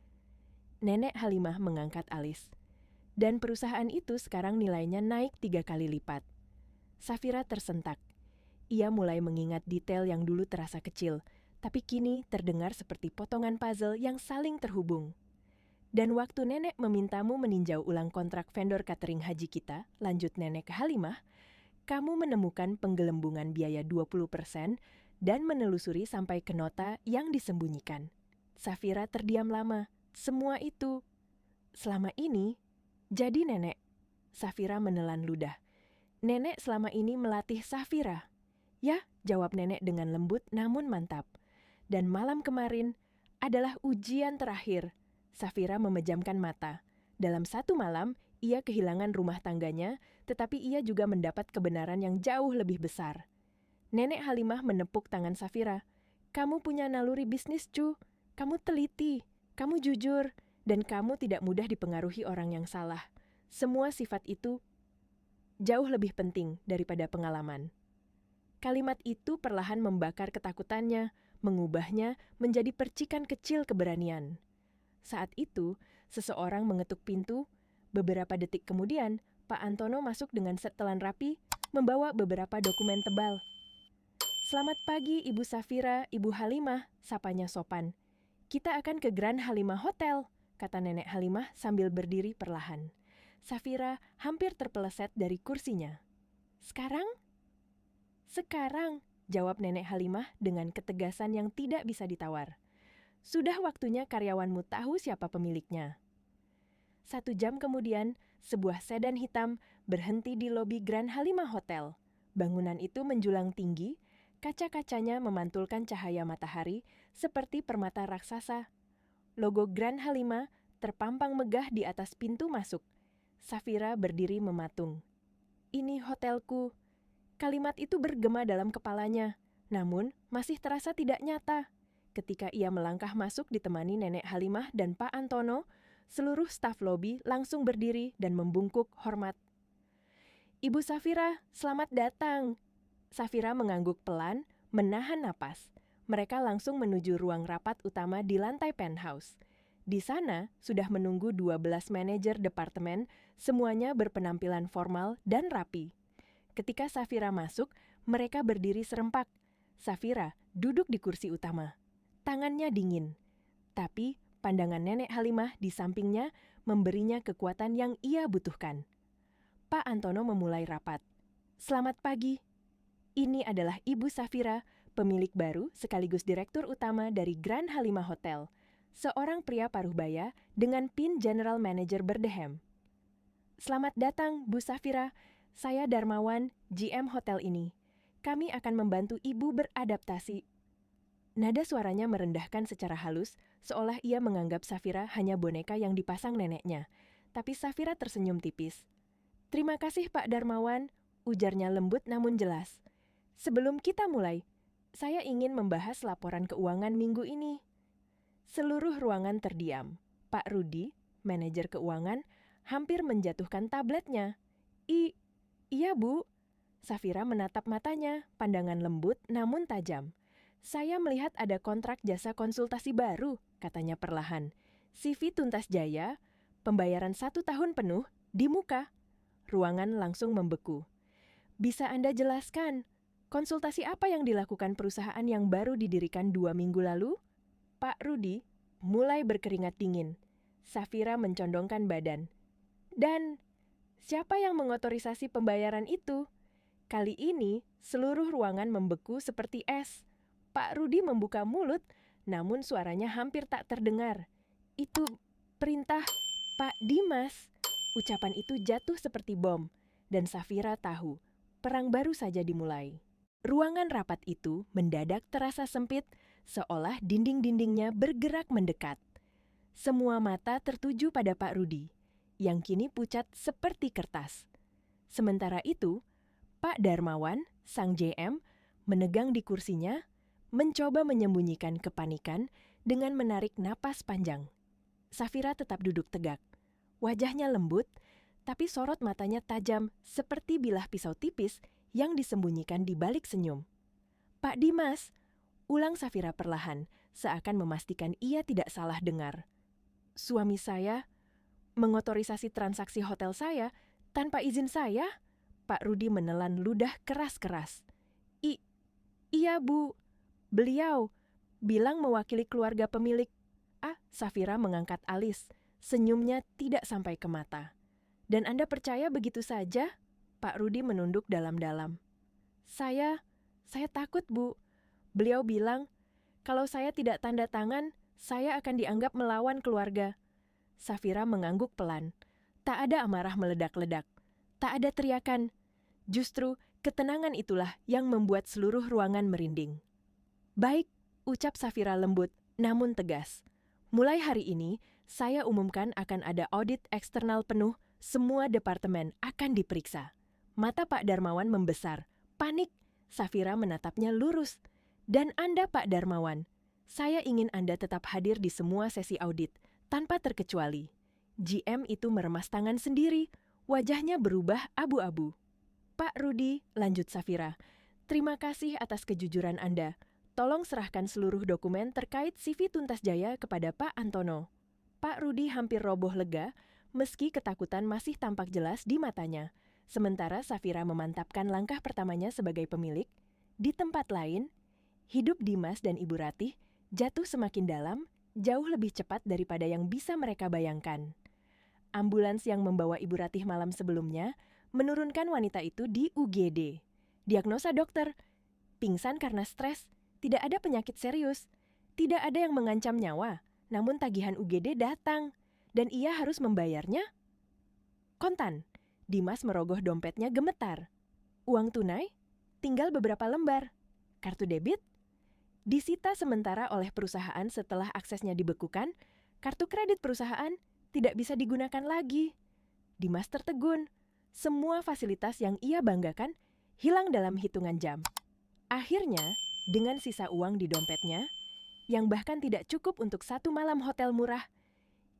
Nenek Halimah mengangkat alis. "Dan perusahaan itu sekarang nilainya naik 3 kali lipat." Safira tersentak. Ia mulai mengingat detail yang dulu terasa kecil, tapi kini terdengar seperti potongan puzzle yang saling terhubung. "Dan waktu nenek memintamu meninjau ulang kontrak vendor catering haji kita," lanjut Nenek Halimah, "kamu menemukan penggelembungan biaya 20% dan menelusuri sampai ke nota yang disembunyikan." Safira terdiam lama. "Semua itu selama ini, jadi nenek..." Safira menelan ludah. "Nenek selama ini melatih Safira." "Ya," jawab nenek dengan lembut namun mantap. "Dan malam kemarin adalah ujian terakhir." Safira memejamkan mata. Dalam 1 malam, ia kehilangan rumah tangganya, tetapi ia juga mendapat kebenaran yang jauh lebih besar. Nenek Halimah menepuk tangan Safira. "Kamu punya naluri bisnis, Cu. Kamu teliti, kamu jujur, dan kamu tidak mudah dipengaruhi orang yang salah. Semua sifat itu jauh lebih penting daripada pengalaman." Kalimat itu perlahan membakar ketakutannya, mengubahnya menjadi percikan kecil keberanian. Saat itu, seseorang mengetuk pintu. Beberapa detik kemudian, Pak Antono masuk dengan setelan rapi, membawa beberapa dokumen tebal. "Selamat pagi, Ibu Safira, Ibu Halimah," sapanya sopan. "Kita akan ke Grand Halimah Hotel," kata Nenek Halimah sambil berdiri perlahan. Safira hampir terpeleset dari kursinya. "Sekarang?" "Sekarang," jawab Nenek Halimah dengan ketegasan yang tidak bisa ditawar. "Sudah waktunya karyawanmu tahu siapa pemiliknya." 1 jam kemudian, sebuah sedan hitam berhenti di lobi Grand Halimah Hotel. Bangunan itu menjulang tinggi, kaca-kacanya memantulkan cahaya matahari seperti permata raksasa. Logo Grand Halimah terpampang megah di atas pintu masuk. Safira berdiri mematung. "Ini hotelku." Kalimat itu bergema dalam kepalanya, namun masih terasa tidak nyata. Ketika ia melangkah masuk ditemani Nenek Halimah dan Pak Antono, seluruh staf lobi langsung berdiri dan membungkuk hormat. "Ibu Safira, selamat datang." Safira mengangguk pelan, menahan napas. Mereka langsung menuju ruang rapat utama di lantai penthouse. Di sana sudah menunggu 12 manajer departemen, semuanya berpenampilan formal dan rapi. Ketika Safira masuk, mereka berdiri serempak. Safira duduk di kursi utama. Tangannya dingin, tapi pandangan Nenek Halimah di sampingnya memberinya kekuatan yang ia butuhkan. Pak Antono memulai rapat. "Selamat pagi. Ini adalah Ibu Safira, pemilik baru sekaligus direktur utama dari Grand Halimah Hotel, seorang pria paruh baya dengan PIN General Manager Berdeham." "Selamat datang, Bu Safira. Saya Darmawan, GM hotel ini. Kami akan membantu Ibu beradaptasi." Nada suaranya merendahkan secara halus, seolah ia menganggap Safira hanya boneka yang dipasang neneknya. Tapi Safira tersenyum tipis. "Terima kasih Pak Darmawan," ujarnya lembut namun jelas. "Sebelum kita mulai, saya ingin membahas laporan keuangan minggu ini." Seluruh ruangan terdiam. Pak Rudi, manajer keuangan, hampir menjatuhkan tabletnya. Iya Bu." Safira menatap matanya, pandangan lembut namun tajam. "Saya melihat ada kontrak jasa konsultasi baru," katanya perlahan. CV tuntas jaya, pembayaran 1 tahun penuh, di muka. Ruangan langsung membeku. Bisa Anda jelaskan, konsultasi apa yang dilakukan perusahaan yang baru didirikan 2 minggu lalu? Pak Rudi mulai berkeringat dingin. Safira mencondongkan badan. Dan siapa yang mengotorisasi pembayaran itu? Kali ini, seluruh ruangan membeku seperti es. Pak Rudi membuka mulut, namun suaranya hampir tak terdengar. Itu perintah Pak Dimas. Ucapan itu jatuh seperti bom, dan Safira tahu, perang baru saja dimulai. Ruangan rapat itu mendadak terasa sempit, seolah dinding-dindingnya bergerak mendekat. Semua mata tertuju pada Pak Rudi, yang kini pucat seperti kertas. Sementara itu, Pak Darmawan, sang JM, menegang di kursinya, mencoba menyembunyikan kepanikan dengan menarik napas panjang. Safira tetap duduk tegak. Wajahnya lembut, tapi sorot matanya tajam seperti bilah pisau tipis yang disembunyikan di balik senyum. Pak Dimas, ulang Safira perlahan, seakan memastikan ia tidak salah dengar. Suami saya mengotorisasi transaksi hotel saya tanpa izin saya. Pak Rudi menelan ludah keras-keras. Iya Bu, beliau bilang mewakili keluarga pemilik. Safira mengangkat alis, senyumnya tidak sampai ke mata. Dan Anda percaya begitu saja? Pak Rudi menunduk dalam-dalam. Saya takut Bu. Beliau bilang, kalau saya tidak tanda tangan, saya akan dianggap melawan keluarga. Safira mengangguk pelan. Tak ada amarah meledak-ledak. Tak ada teriakan. Justru ketenangan itulah yang membuat seluruh ruangan merinding. Baik, ucap Safira lembut, namun tegas. Mulai hari ini, saya umumkan akan ada audit eksternal penuh, semua departemen akan diperiksa. Mata Pak Darmawan membesar, panik. Safira menatapnya lurus. Dan Anda Pak Darmawan, saya ingin Anda tetap hadir di semua sesi audit, tanpa terkecuali. GM itu meremas tangan sendiri, wajahnya berubah abu-abu. Pak Rudi, lanjut Safira, terima kasih atas kejujuran Anda. Tolong serahkan seluruh dokumen terkait CV tuntas jaya kepada Pak Antono. Pak Rudi hampir roboh lega, meski ketakutan masih tampak jelas di matanya. Sementara Safira memantapkan langkah pertamanya sebagai pemilik, di tempat lain, hidup Dimas dan Ibu Ratih jatuh semakin dalam, jauh lebih cepat daripada yang bisa mereka bayangkan. Ambulans yang membawa Ibu Ratih malam sebelumnya menurunkan wanita itu di UGD. Diagnosa dokter, pingsan karena stres. Tidak ada penyakit serius, tidak ada yang mengancam nyawa, namun tagihan UGD datang, dan ia harus membayarnya kontan. Dimas merogoh dompetnya gemetar. Uang tunai? Tinggal beberapa lembar. Kartu debit? Disita sementara oleh perusahaan setelah aksesnya dibekukan, kartu kredit perusahaan tidak bisa digunakan lagi. Dimas tertegun. Semua fasilitas yang ia banggakan hilang dalam hitungan jam. Akhirnya, dengan sisa uang di dompetnya, yang bahkan tidak cukup untuk 1 malam hotel murah,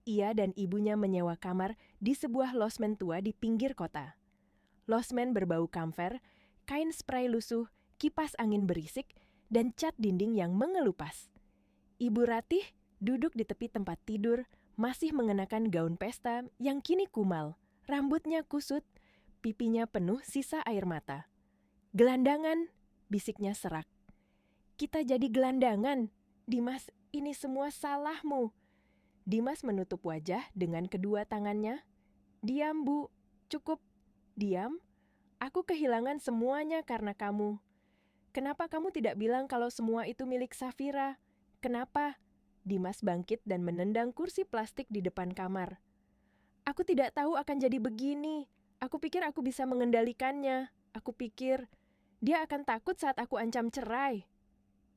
ia dan ibunya menyewa kamar di sebuah losmen tua di pinggir kota. Losmen berbau kamfer, kain spray lusuh, kipas angin berisik, dan cat dinding yang mengelupas. Ibu Ratih duduk di tepi tempat tidur, masih mengenakan gaun pesta yang kini kumal, rambutnya kusut, pipinya penuh sisa air mata. Gelandangan, bisiknya serak. Kita jadi gelandangan. Dimas, ini semua salahmu. Dimas menutup wajah dengan kedua tangannya. Diam, Bu. Cukup. Diam. Aku kehilangan semuanya karena kamu. Kenapa kamu tidak bilang kalau semua itu milik Safira? Kenapa? Dimas bangkit dan menendang kursi plastik di depan kamar. Aku tidak tahu akan jadi begini. Aku pikir aku bisa mengendalikannya. Aku pikir dia akan takut saat aku ancam cerai.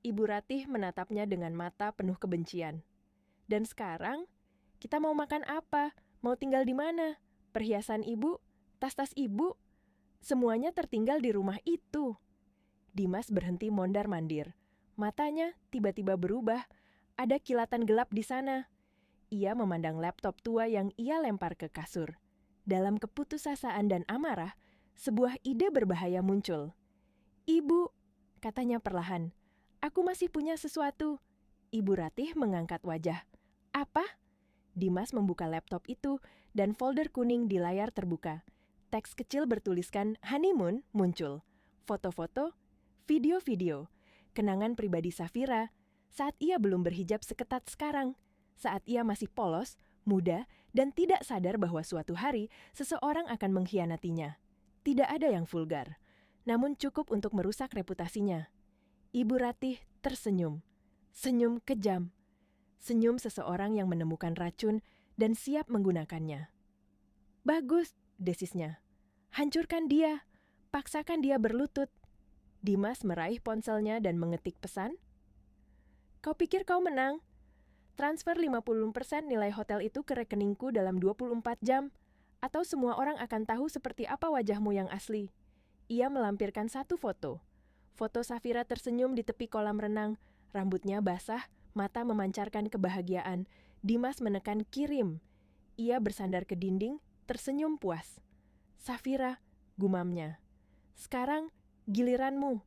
Ibu Ratih menatapnya dengan mata penuh kebencian. Dan sekarang, kita mau makan apa? Mau tinggal di mana? Perhiasan ibu? Tas-tas ibu? Semuanya tertinggal di rumah itu. Dimas berhenti mondar-mandir. Matanya tiba-tiba berubah. Ada kilatan gelap di sana. Ia memandang laptop tua yang ia lempar ke kasur. Dalam keputusasaan dan amarah, sebuah ide berbahaya muncul. Ibu, katanya perlahan. Aku masih punya sesuatu. Ibu Ratih mengangkat wajah. Apa? Dimas membuka laptop itu dan folder kuning di layar terbuka. Teks kecil bertuliskan honeymoon muncul. Foto-foto, video-video, kenangan pribadi Safira saat ia belum berhijab seketat sekarang, saat ia masih polos, muda, dan tidak sadar bahwa suatu hari seseorang akan mengkhianatinya. Tidak ada yang vulgar, namun cukup untuk merusak reputasinya. Ibu Ratih tersenyum, senyum kejam, senyum seseorang yang menemukan racun dan siap menggunakannya. Bagus, desisnya. Hancurkan dia, paksakan dia berlutut. Dimas meraih ponselnya dan mengetik pesan. Kau pikir kau menang? Transfer 50% nilai hotel itu ke rekeningku dalam 24 jam, atau semua orang akan tahu seperti apa wajahmu yang asli. Ia melampirkan satu foto. Foto Safira tersenyum di tepi kolam renang, rambutnya basah, mata memancarkan kebahagiaan. Dimas menekan kirim. Ia bersandar ke dinding, tersenyum puas. Safira, gumamnya. Sekarang, giliranmu.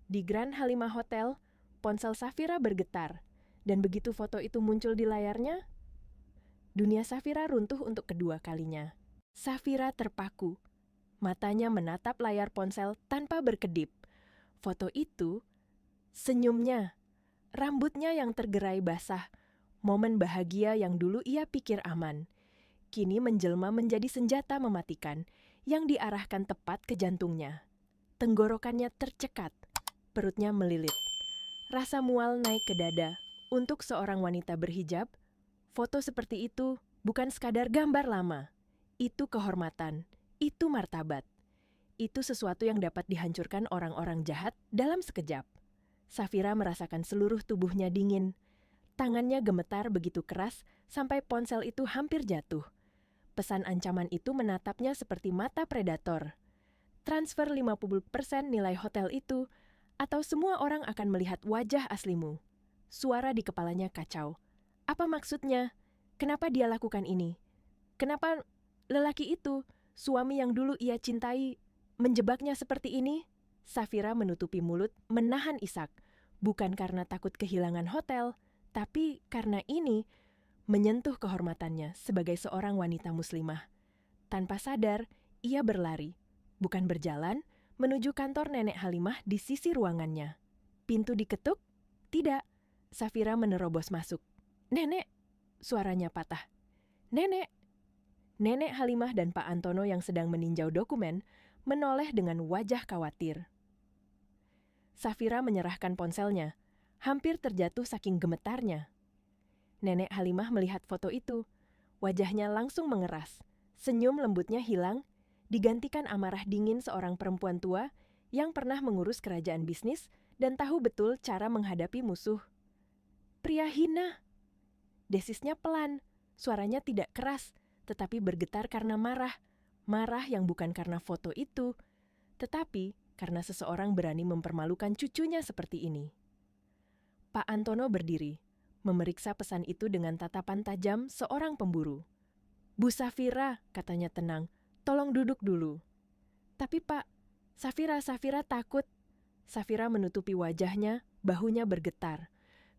Di Grand Halimah Hotel, ponsel Safira bergetar. Dan begitu foto itu muncul di layarnya, dunia Safira runtuh untuk kedua kalinya. Safira terpaku. Matanya menatap layar ponsel tanpa berkedip. Foto itu, senyumnya, rambutnya yang tergerai basah, momen bahagia yang dulu ia pikir aman, kini menjelma menjadi senjata mematikan yang diarahkan tepat ke jantungnya. Tenggorokannya tercekat, perutnya melilit. Rasa mual naik ke dada. Untuk seorang wanita berhijab, foto seperti itu bukan sekadar gambar lama. Itu kehormatan, itu martabat. Itu sesuatu yang dapat dihancurkan orang-orang jahat dalam sekejap. Safira merasakan seluruh tubuhnya dingin. Tangannya gemetar begitu keras sampai ponsel itu hampir jatuh. Pesan ancaman itu menatapnya seperti mata predator. Transfer 50% nilai hotel itu, atau semua orang akan melihat wajah aslimu. Suara di kepalanya kacau. Apa maksudnya? Kenapa dia lakukan ini? Kenapa lelaki itu, suami yang dulu ia cintai, menjebaknya seperti ini? Safira menutupi mulut, menahan isak. Bukan karena takut kehilangan hotel, tapi karena ini menyentuh kehormatannya sebagai seorang wanita muslimah. Tanpa sadar, ia berlari, bukan berjalan, menuju kantor Nenek Halimah di sisi ruangannya. Pintu diketuk? Tidak. Safira menerobos masuk. Nenek! Suaranya patah. Nenek! Nenek Halimah dan Pak Antono yang sedang meninjau dokumen menoleh dengan wajah khawatir. Safira menyerahkan ponselnya, hampir terjatuh saking gemetarnya. Nenek Halimah melihat foto itu. Wajahnya langsung mengeras. Senyum lembutnya hilang, digantikan amarah dingin seorang perempuan tua yang pernah mengurus kerajaan bisnis dan tahu betul cara menghadapi musuh. Pria hina. Desisnya pelan, suaranya tidak keras, tetapi bergetar karena marah. Marah yang bukan karena foto itu, tetapi karena seseorang berani mempermalukan cucunya seperti ini. Pak Antono berdiri, memeriksa pesan itu dengan tatapan tajam seorang pemburu. Bu Safira, katanya tenang, tolong duduk dulu. Tapi Pak, Safira takut. Safira menutupi wajahnya, bahunya bergetar.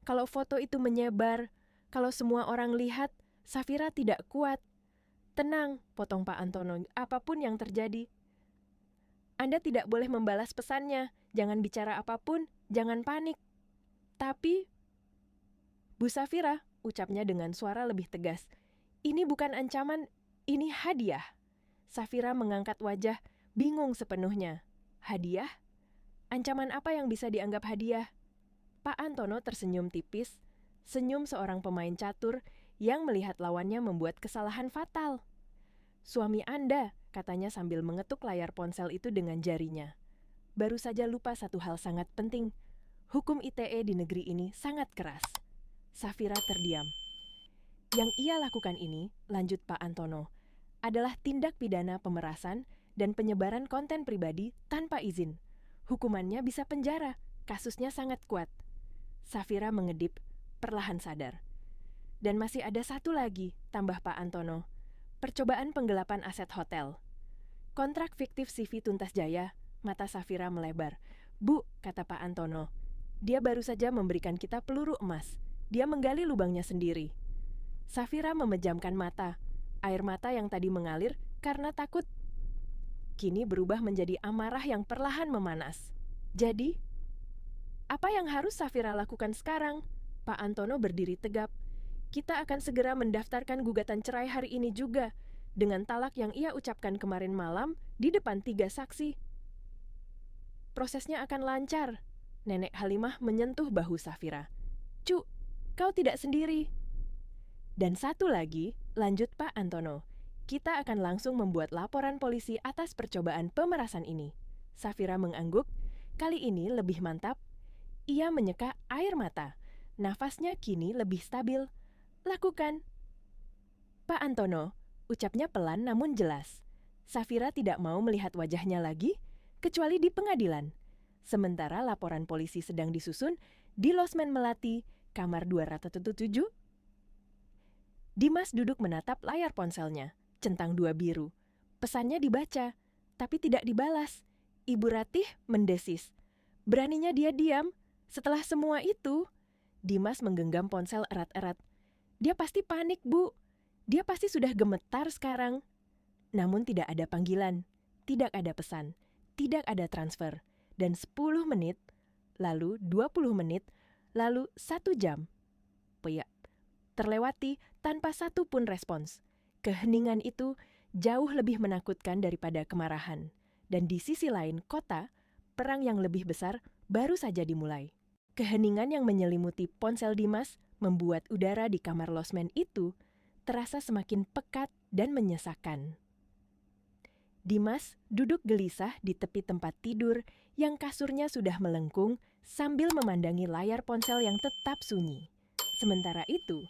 Kalau foto itu menyebar, kalau semua orang lihat, Safira tidak kuat. Tenang, potong Pak Antono, apapun yang terjadi. Anda tidak boleh membalas pesannya, jangan bicara apapun, jangan panik. Tapi, Bu Safira, ucapnya dengan suara lebih tegas, ini bukan ancaman, ini hadiah. Safira mengangkat wajah, bingung sepenuhnya. Hadiah? Ancaman apa yang bisa dianggap hadiah? Pak Antono tersenyum tipis, senyum seorang pemain catur yang melihat lawannya membuat kesalahan fatal. Suami Anda, katanya sambil mengetuk layar ponsel itu dengan jarinya. Baru saja lupa satu hal sangat penting. Hukum ITE di negeri ini sangat keras. Safira terdiam. Yang ia lakukan ini, lanjut Pak Antono, adalah tindak pidana pemerasan dan penyebaran konten pribadi tanpa izin. Hukumannya bisa penjara, kasusnya sangat kuat. Safira mengedip, perlahan sadar. Dan masih ada satu lagi, tambah Pak Antono. Percobaan penggelapan aset hotel. Kontrak fiktif CV Tuntas Jaya, mata Safira melebar. Bu, kata Pak Antono, dia baru saja memberikan kita peluru emas. Dia menggali lubangnya sendiri. Safira memejamkan mata. Air mata yang tadi mengalir karena takut kini berubah menjadi amarah yang perlahan memanas. Jadi, apa yang harus Safira lakukan sekarang? Pak Antono berdiri tegap. Kita akan segera mendaftarkan gugatan cerai hari ini juga, dengan talak yang ia ucapkan kemarin malam di depan 3 saksi. Prosesnya akan lancar. Nenek Halimah menyentuh bahu Safira. Cu, kau tidak sendiri. Dan satu lagi, lanjut Pak Antono. Kita akan langsung membuat laporan polisi atas percobaan pemerasan ini. Safira mengangguk. Kali ini lebih mantap. Ia menyeka air mata. Nafasnya kini lebih stabil. Lakukan. Pak Antono, ucapnya pelan namun jelas. Safira tidak mau melihat wajahnya lagi, kecuali di pengadilan. Sementara laporan polisi sedang disusun di Losmen Melati, kamar 207. Dimas duduk menatap layar ponselnya, centang 2 biru. Pesannya dibaca, tapi tidak dibalas. Ibu Ratih mendesis. Beraninya dia diam. Setelah semua itu, Dimas menggenggam ponsel erat-erat. Dia pasti panik, Bu. Dia pasti sudah gemetar sekarang. Namun tidak ada panggilan, tidak ada pesan, tidak ada transfer. Dan 10 menit, lalu 20 menit, lalu 1 jam. Terlewati tanpa satu pun respons. Keheningan itu jauh lebih menakutkan daripada kemarahan. Dan di sisi lain kota, perang yang lebih besar baru saja dimulai. Keheningan yang menyelimuti ponsel Dimas membuat udara di kamar losmen itu terasa semakin pekat dan menyesakkan. Dimas duduk gelisah di tepi tempat tidur yang kasurnya sudah melengkung sambil memandangi layar ponsel yang tetap sunyi. Sementara itu,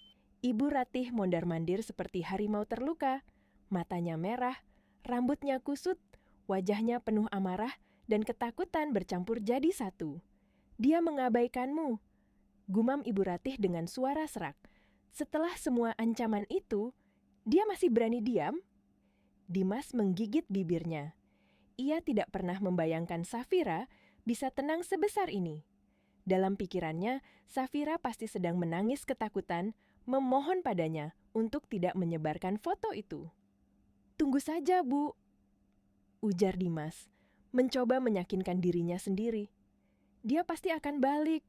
Ibu Ratih mondar-mandir seperti harimau terluka, matanya merah, rambutnya kusut, wajahnya penuh amarah dan ketakutan bercampur jadi satu. Dia mengabaikanmu, gumam Ibu Ratih dengan suara serak. Setelah semua ancaman itu, dia masih berani diam? Dimas menggigit bibirnya. Ia tidak pernah membayangkan Safira bisa tenang sebesar ini. Dalam pikirannya, Safira pasti sedang menangis ketakutan, memohon padanya untuk tidak menyebarkan foto itu. Tunggu saja, Bu, ujar Dimas, mencoba meyakinkan dirinya sendiri. Dia pasti akan balik.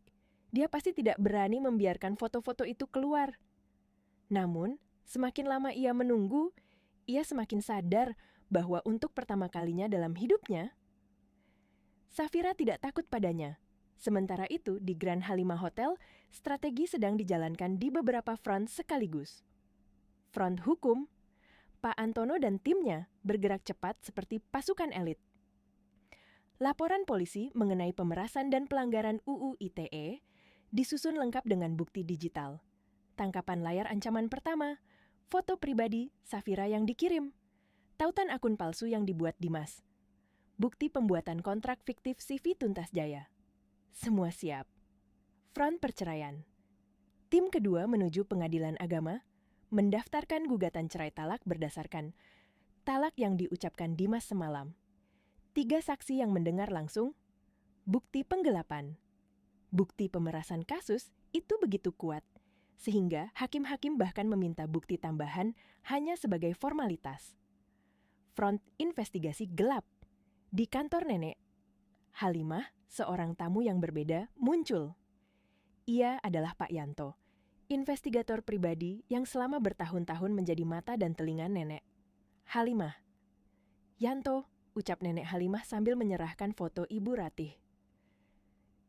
Dia pasti tidak berani membiarkan foto-foto itu keluar. Namun, semakin lama ia menunggu, ia semakin sadar bahwa untuk pertama kalinya dalam hidupnya, Safira tidak takut padanya. Sementara itu, di Grand Halimah Hotel, strategi sedang dijalankan di beberapa front sekaligus. Front hukum, Pak Antono dan timnya bergerak cepat seperti pasukan elit. Laporan polisi mengenai pemerasan dan pelanggaran UU ITE disusun lengkap dengan bukti digital. Tangkapan layar ancaman pertama, foto pribadi Safira yang dikirim, tautan akun palsu yang dibuat Dimas, bukti pembuatan kontrak fiktif CV Tuntas Jaya. Semua siap. Front perceraian. Tim kedua menuju pengadilan agama, mendaftarkan gugatan cerai talak berdasarkan talak yang diucapkan Dimas semalam. 3 saksi yang mendengar langsung, bukti penggelapan. Bukti pemerasan kasus itu begitu kuat, sehingga hakim-hakim bahkan meminta bukti tambahan hanya sebagai formalitas. Front investigasi gelap. Di kantor nenek Halimah, seorang tamu yang berbeda muncul. Ia adalah Pak Yanto, investigator pribadi yang selama bertahun-tahun menjadi mata dan telinga nenek Halimah. Yanto, ucap nenek Halimah sambil menyerahkan foto Ibu Ratih.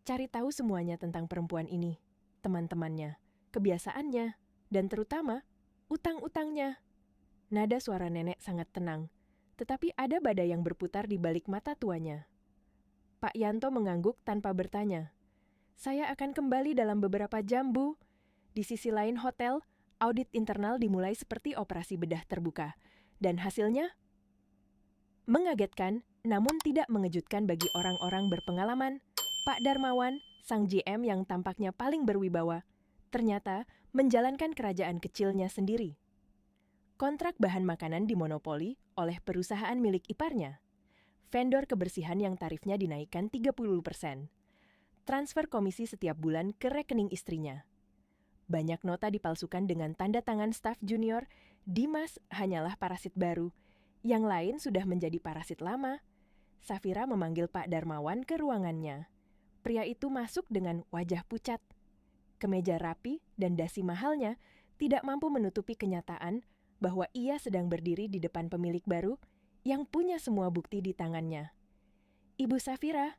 Cari tahu semuanya tentang perempuan ini, teman-temannya, kebiasaannya, dan terutama utang-utangnya. Nada suara nenek sangat tenang, tetapi ada badai yang berputar di balik mata tuanya. Pak Yanto mengangguk tanpa bertanya. Saya akan kembali dalam beberapa jam, Bu. Di sisi lain hotel, audit internal dimulai seperti operasi bedah terbuka. Dan hasilnya? Mengagetkan, namun tidak mengejutkan bagi orang-orang berpengalaman. Pak Darmawan, sang GM yang tampaknya paling berwibawa, ternyata menjalankan kerajaan kecilnya sendiri. Kontrak bahan makanan dimonopoli oleh perusahaan milik iparnya. Vendor kebersihan yang tarifnya dinaikkan 30%. Transfer komisi setiap bulan ke rekening istrinya. Banyak nota dipalsukan dengan tanda tangan staf junior. Dimas hanyalah parasit baru. Yang lain sudah menjadi parasit lama. Safira memanggil Pak Darmawan ke ruangannya. Pria itu masuk dengan wajah pucat. Kemeja rapi dan dasi mahalnya tidak mampu menutupi kenyataan bahwa ia sedang berdiri di depan pemilik baru yang punya semua bukti di tangannya. "Ibu Safira,"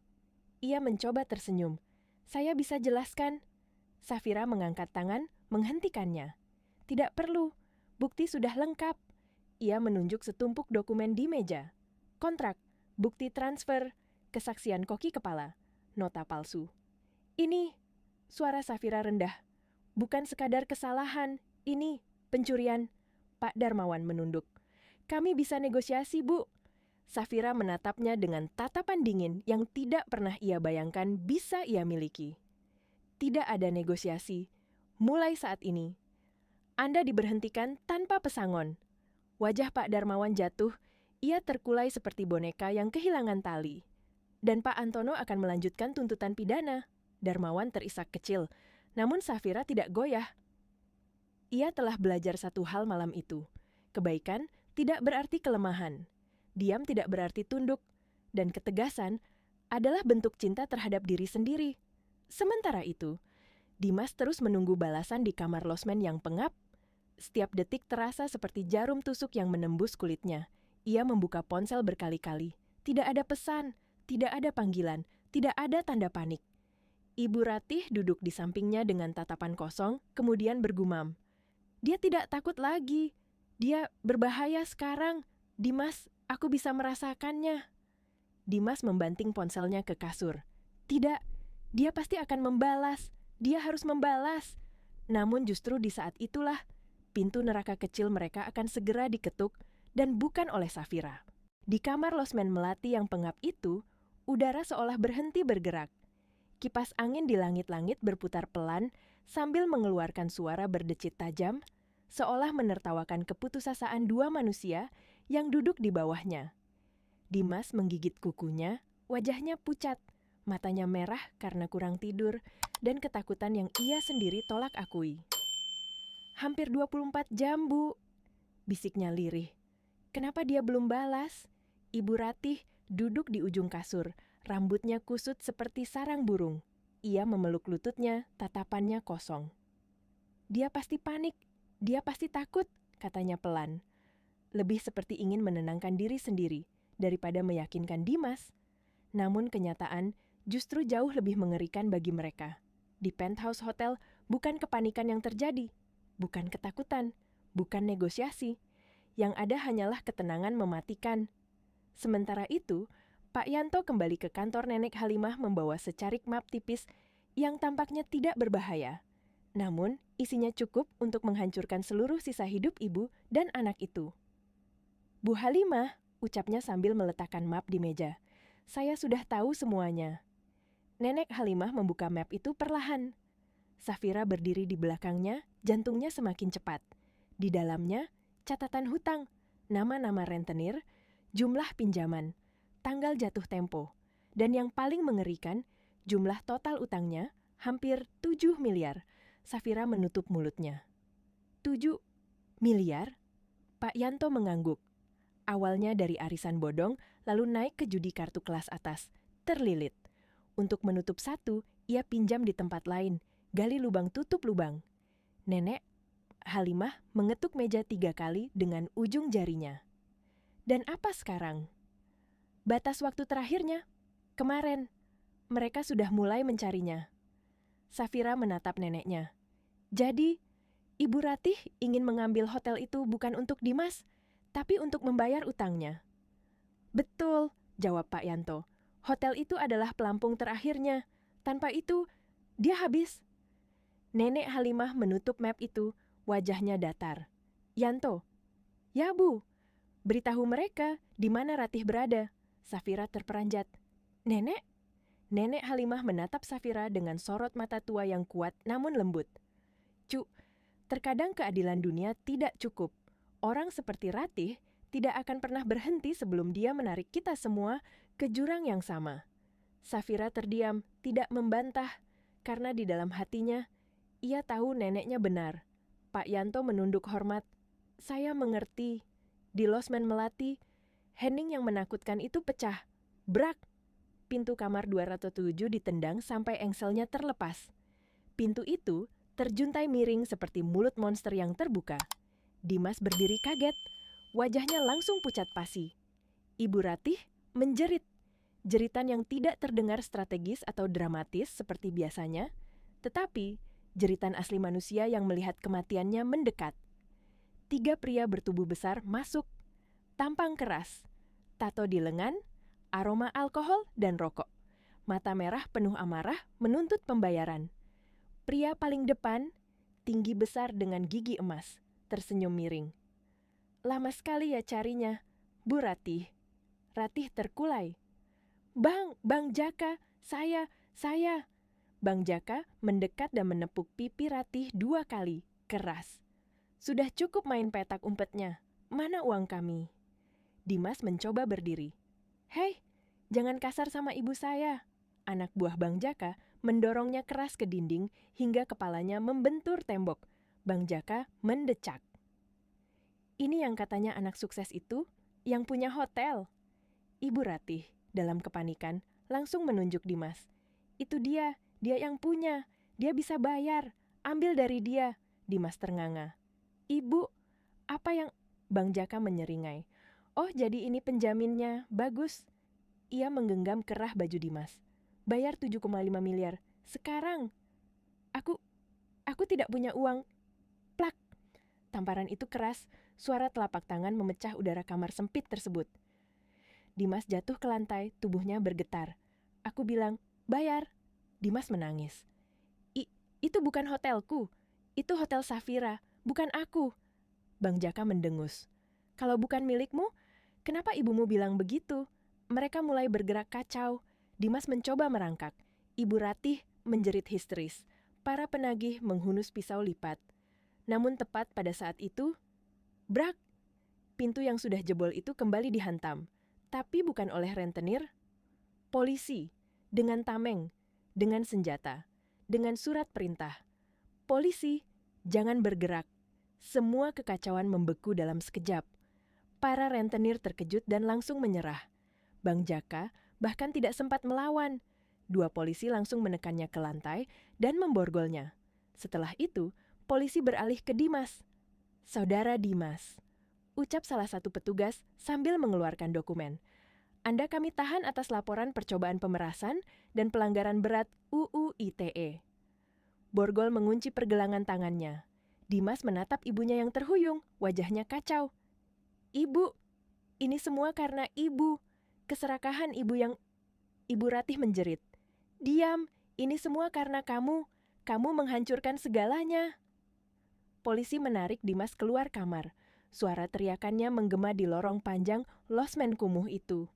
ia mencoba tersenyum. "Saya bisa jelaskan." Safira mengangkat tangan, menghentikannya. "Tidak perlu, bukti sudah lengkap." Ia menunjuk setumpuk dokumen di meja. Kontrak, bukti transfer, kesaksian koki kepala, nota palsu. "Ini," suara Safira rendah, "bukan sekadar kesalahan, ini pencurian." Pak Darmawan menunduk. "Kami bisa negosiasi, Bu." Safira menatapnya dengan tatapan dingin yang tidak pernah ia bayangkan bisa ia miliki. "Tidak ada negosiasi. Mulai saat ini, Anda diberhentikan tanpa pesangon." Wajah Pak Darmawan jatuh, ia terkulai seperti boneka yang kehilangan tali. "Dan Pak Antono akan melanjutkan tuntutan pidana." Darmawan terisak kecil, namun Safira tidak goyah. Ia telah belajar satu hal malam itu. Kebaikan tidak berarti kelemahan. Diam tidak berarti tunduk, dan ketegasan adalah bentuk cinta terhadap diri sendiri. Sementara itu, Dimas terus menunggu balasan di kamar losmen yang pengap. Setiap detik terasa seperti jarum tusuk yang menembus kulitnya. Ia membuka ponsel berkali-kali. Tidak ada pesan, tidak ada panggilan, tidak ada tanda panik. Ibu Ratih duduk di sampingnya dengan tatapan kosong, kemudian bergumam. "Dia tidak takut lagi. Dia berbahaya sekarang. Dimas, aku bisa merasakannya." Dimas membanting ponselnya ke kasur. "Tidak, dia pasti akan membalas. Dia harus membalas." Namun justru di saat itulah, pintu neraka kecil mereka akan segera diketuk, dan bukan oleh Safira. Di kamar losmen melati yang pengap itu, udara seolah berhenti bergerak. Kipas angin di langit-langit berputar pelan sambil mengeluarkan suara berdecit tajam, seolah menertawakan keputusasaan dua manusia yang duduk di bawahnya. Dimas menggigit kukunya, wajahnya pucat, matanya merah karena kurang tidur dan ketakutan yang ia sendiri tolak akui. "Hampir 24 jam, Bu," bisiknya lirih. "Kenapa dia belum balas?" Ibu Ratih duduk di ujung kasur, rambutnya kusut seperti sarang burung. Ia memeluk lututnya, tatapannya kosong. "Dia pasti panik, dia pasti takut," katanya pelan. Lebih seperti ingin menenangkan diri sendiri daripada meyakinkan Dimas. Namun kenyataan justru jauh lebih mengerikan bagi mereka. Di penthouse hotel bukan kepanikan yang terjadi, bukan ketakutan, bukan negosiasi. Yang ada hanyalah ketenangan mematikan. Sementara itu, Pak Yanto kembali ke kantor Nenek Halimah membawa secarik map tipis yang tampaknya tidak berbahaya. Namun, isinya cukup untuk menghancurkan seluruh sisa hidup ibu dan anak itu. "Bu Halimah," ucapnya sambil meletakkan map di meja. "Saya sudah tahu semuanya." Nenek Halimah membuka map itu perlahan. Safira berdiri di belakangnya, jantungnya semakin cepat. Di dalamnya, catatan hutang, nama-nama rentenir, jumlah pinjaman, tanggal jatuh tempo, dan yang paling mengerikan, jumlah total utangnya hampir 7 miliar. Safira menutup mulutnya. 7 miliar? Pak Yanto mengangguk. Awalnya dari arisan bodong, lalu naik ke judi kartu kelas atas. Terlilit. Untuk menutup satu, ia pinjam di tempat lain. Gali lubang tutup lubang. Nenek Halimah mengetuk meja 3 kali dengan ujung jarinya. "Dan apa sekarang?" "Batas waktu terakhirnya, kemarin. Mereka sudah mulai mencarinya." Safira menatap neneknya. "Jadi, Ibu Ratih ingin mengambil hotel itu bukan untuk Dimas, tapi untuk membayar utangnya." "Betul," jawab Pak Yanto. "Hotel itu adalah pelampung terakhirnya. Tanpa itu, dia habis." Nenek Halimah menutup map itu, wajahnya datar. "Yanto." "Ya, Bu. Beritahu mereka di mana Ratih berada." Safira terperanjat. "Nenek?" Nenek Halimah menatap Safira dengan sorot mata tua yang kuat namun lembut. "Cu, terkadang keadilan dunia tidak cukup. Orang seperti Ratih tidak akan pernah berhenti sebelum dia menarik kita semua ke jurang yang sama." Safira terdiam, tidak membantah, karena di dalam hatinya, Ia tahu neneknya benar. Pak Yanto menunduk hormat. Saya mengerti. Di losmen Melati, hening yang menakutkan itu pecah. Brak! Pintu kamar 207 ditendang sampai engselnya terlepas. Pintu itu terjuntai miring seperti mulut monster yang terbuka. Dimas berdiri kaget. Wajahnya langsung pucat pasi. Ibu Ratih menjerit. Jeritan yang tidak terdengar strategis atau dramatis seperti biasanya, tetapi jeritan asli manusia yang melihat kematiannya mendekat. 3 pria bertubuh besar masuk. Tampang keras, tato di lengan, aroma alkohol dan rokok. Mata merah penuh amarah menuntut pembayaran. Pria paling depan, tinggi besar dengan gigi emas, tersenyum miring. Lama sekali ya carinya, Bu Ratih. Ratih terkulai. Bang Jaka, saya. Bang Jaka mendekat dan menepuk pipi Ratih 2 kali, keras. Sudah cukup main petak umpetnya. Mana uang kami? Dimas mencoba berdiri. Hei, jangan kasar sama ibu saya. Anak buah Bang Jaka mendorongnya keras ke dinding hingga kepalanya membentur tembok. Bang Jaka mendecak. Ini yang katanya anak sukses itu, yang punya hotel. Ibu Ratih, dalam kepanikan, langsung menunjuk Dimas. Itu dia yang punya. Dia bisa bayar. Ambil dari dia. Dimas ternganga. Ibu, apa yang... Bang Jaka menyeringai. Oh, jadi ini penjaminnya. Bagus. Ia menggenggam kerah baju Dimas. Bayar 7,5 miliar. Sekarang. Aku tidak punya uang. Plak. Tamparan itu keras. Suara telapak tangan memecah udara kamar sempit tersebut. Dimas jatuh ke lantai, tubuhnya bergetar. Aku bilang, bayar. Dimas menangis. Itu bukan hotelku. Itu hotel Safira, bukan aku. Bang Jaka mendengus. Kalau bukan milikmu, kenapa ibumu bilang begitu? Mereka mulai bergerak kacau. Dimas mencoba merangkak. Ibu Ratih menjerit histeris. Para penagih menghunus pisau lipat. Namun tepat pada saat itu, brak! Pintu yang sudah jebol itu kembali dihantam. Tapi bukan oleh rentenir, polisi, dengan tameng, dengan senjata, dengan surat perintah. Polisi, jangan bergerak. Semua kekacauan membeku dalam sekejap. Para rentenir terkejut dan langsung menyerah. Bang Jaka bahkan tidak sempat melawan. 2 polisi langsung menekannya ke lantai dan memborgolnya. Setelah itu, polisi beralih ke Dimas. Saudara Dimas, ucap salah satu petugas sambil mengeluarkan dokumen. Anda kami tahan atas laporan percobaan pemerasan dan pelanggaran berat UU ITE. Borgol mengunci pergelangan tangannya. Dimas menatap ibunya yang terhuyung, wajahnya kacau. Ibu, ini semua karena ibu. Keserakahan ibu yang... Ibu Ratih menjerit. Diam, ini semua karena kamu. Kamu menghancurkan segalanya. Polisi menarik Dimas keluar kamar. Suara teriakannya menggema di lorong panjang losmen kumuh itu.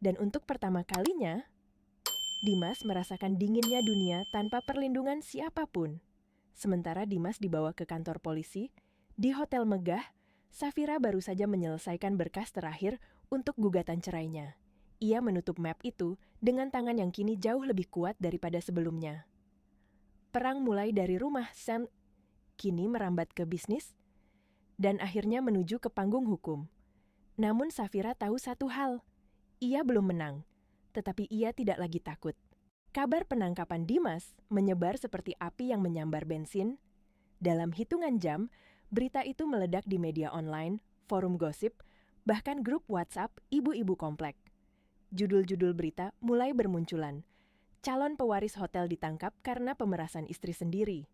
Dan untuk pertama kalinya, Dimas merasakan dinginnya dunia tanpa perlindungan siapapun. Sementara Dimas dibawa ke kantor polisi, di hotel megah, Safira baru saja menyelesaikan berkas terakhir untuk gugatan cerainya. Ia menutup map itu dengan tangan yang kini jauh lebih kuat daripada sebelumnya. Perang mulai dari rumah Sam, kini merambat ke bisnis, dan akhirnya menuju ke panggung hukum. Namun Safira tahu satu hal, ia belum menang, tetapi ia tidak lagi takut. Kabar penangkapan Dimas menyebar seperti api yang menyambar bensin. Dalam hitungan jam, berita itu meledak di media online, forum gosip, bahkan grup WhatsApp ibu-ibu komplek. Judul-judul berita mulai bermunculan. Calon pewaris hotel ditangkap karena pemerasan istri sendiri.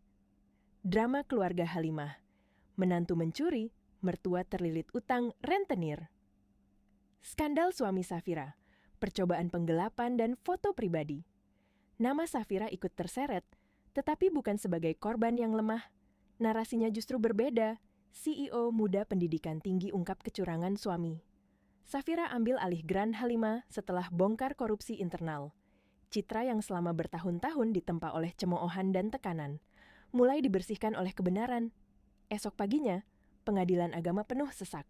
Drama keluarga Halimah. Menantu mencuri, mertua terlilit utang rentenir. Skandal suami Safira, percobaan penggelapan dan foto pribadi. Nama Safira ikut terseret, tetapi bukan sebagai korban yang lemah. Narasinya justru berbeda. CEO muda pendidikan tinggi ungkap kecurangan suami. Safira ambil alih Grand Halimah setelah bongkar korupsi internal. Citra yang selama bertahun-tahun ditempa oleh cemoohan dan tekanan, mulai dibersihkan oleh kebenaran. Esok paginya, pengadilan agama penuh sesak.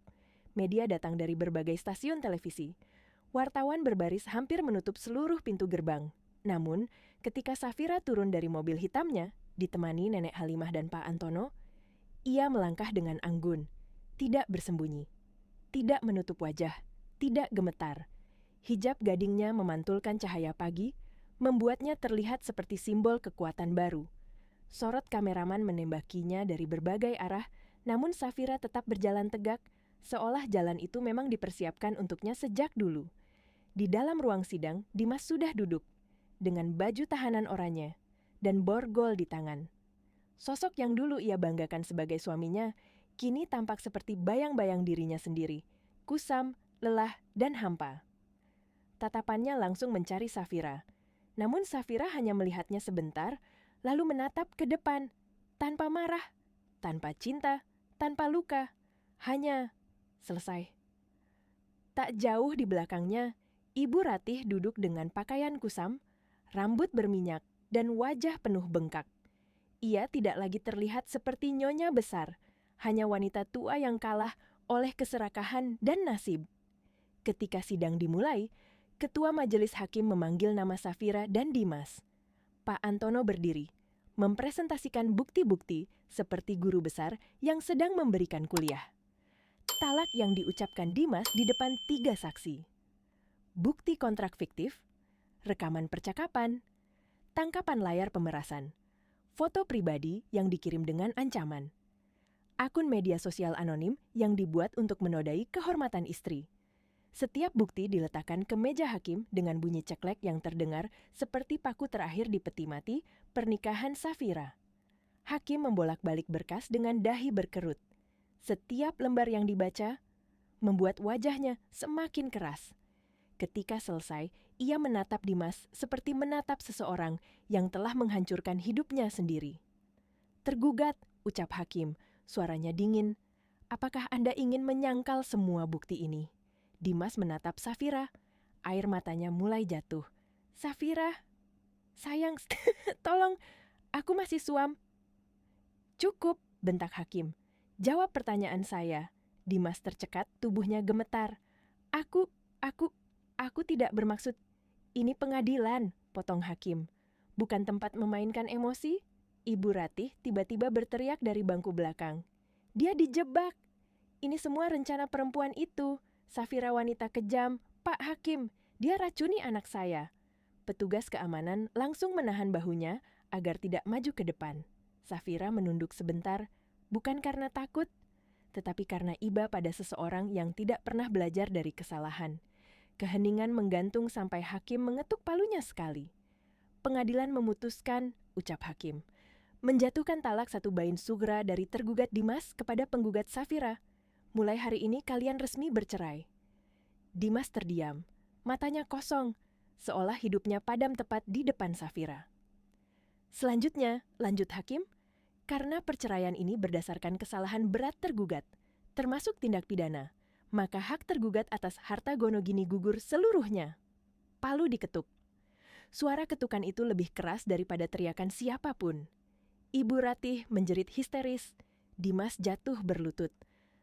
Media datang dari berbagai stasiun televisi. Wartawan berbaris hampir menutup seluruh pintu gerbang. Namun, Ketika Safira turun dari mobil hitamnya, ditemani Nenek Halimah dan Pak Antono, ia melangkah dengan anggun, tidak bersembunyi, tidak menutup wajah, tidak gemetar. Hijab gadingnya memantulkan cahaya pagi, membuatnya terlihat seperti simbol kekuatan baru. Sorot kameraman menembakinya dari berbagai arah, namun Safira tetap berjalan tegak, seolah jalan itu memang dipersiapkan untuknya sejak dulu. Di dalam ruang sidang, Dimas sudah duduk, dengan baju tahanan oranye, dan borgol di tangan. Sosok yang dulu ia banggakan sebagai suaminya, kini tampak seperti bayang-bayang dirinya sendiri, kusam, lelah, dan hampa. Tatapannya langsung mencari Safira, namun Safira hanya melihatnya sebentar, lalu menatap ke depan, tanpa marah, tanpa cinta, tanpa luka, hanya selesai. Tak jauh di belakangnya, Ibu Ratih duduk dengan pakaian kusam, rambut berminyak, dan wajah penuh bengkak. Ia tidak lagi terlihat seperti nyonya besar, hanya wanita tua yang kalah oleh keserakahan dan nasib. Ketika sidang dimulai, Ketua Majelis Hakim memanggil nama Safira dan Dimas. Pak Antono berdiri, mempresentasikan bukti-bukti seperti guru besar yang sedang memberikan kuliah. Talak yang diucapkan Dimas di depan 3 saksi. Bukti kontrak fiktif, rekaman percakapan, tangkapan layar pemerasan, foto pribadi yang dikirim dengan ancaman, akun media sosial anonim yang dibuat untuk menodai kehormatan istri. Setiap bukti diletakkan ke meja hakim dengan bunyi ceklek yang terdengar seperti paku terakhir di peti mati pernikahan Safira. Hakim membolak-balik berkas dengan dahi berkerut. Setiap lembar yang dibaca membuat wajahnya semakin keras. Ketika selesai, ia menatap Dimas seperti menatap seseorang yang telah menghancurkan hidupnya sendiri. "Tergugat," ucap hakim, suaranya dingin. "Apakah Anda ingin menyangkal semua bukti ini?" Dimas menatap Safira. Air matanya mulai jatuh. "Safira, sayang, tolong, aku masih suam." "Cukup," bentak hakim. "Jawab pertanyaan saya." Dimas tercekat, tubuhnya gemetar. Aku tidak bermaksud." "Ini pengadilan," potong hakim. "Bukan tempat memainkan emosi." Ibu Ratih tiba-tiba berteriak dari bangku belakang. "Dia dijebak. Ini semua rencana perempuan itu. Safira wanita kejam. Pak Hakim, dia racuni anak saya." Petugas keamanan langsung menahan bahunya agar tidak maju ke depan. Safira menunduk sebentar, bukan karena takut, tetapi karena iba pada seseorang yang tidak pernah belajar dari kesalahan. Keheningan menggantung sampai hakim mengetuk palunya sekali. "Pengadilan memutuskan," ucap hakim, "menjatuhkan talak 1 bain sugra dari tergugat Dimas kepada penggugat Safira. Mulai hari ini kalian resmi bercerai." Dimas terdiam, matanya kosong, seolah hidupnya padam tepat di depan Safira. "Selanjutnya," lanjut hakim, "karena perceraian ini berdasarkan kesalahan berat tergugat, termasuk tindak pidana, maka hak tergugat atas harta gonogini gugur seluruhnya." Palu diketuk. Suara ketukan itu lebih keras daripada teriakan siapapun. Ibu Ratih menjerit histeris. Dimas jatuh berlutut.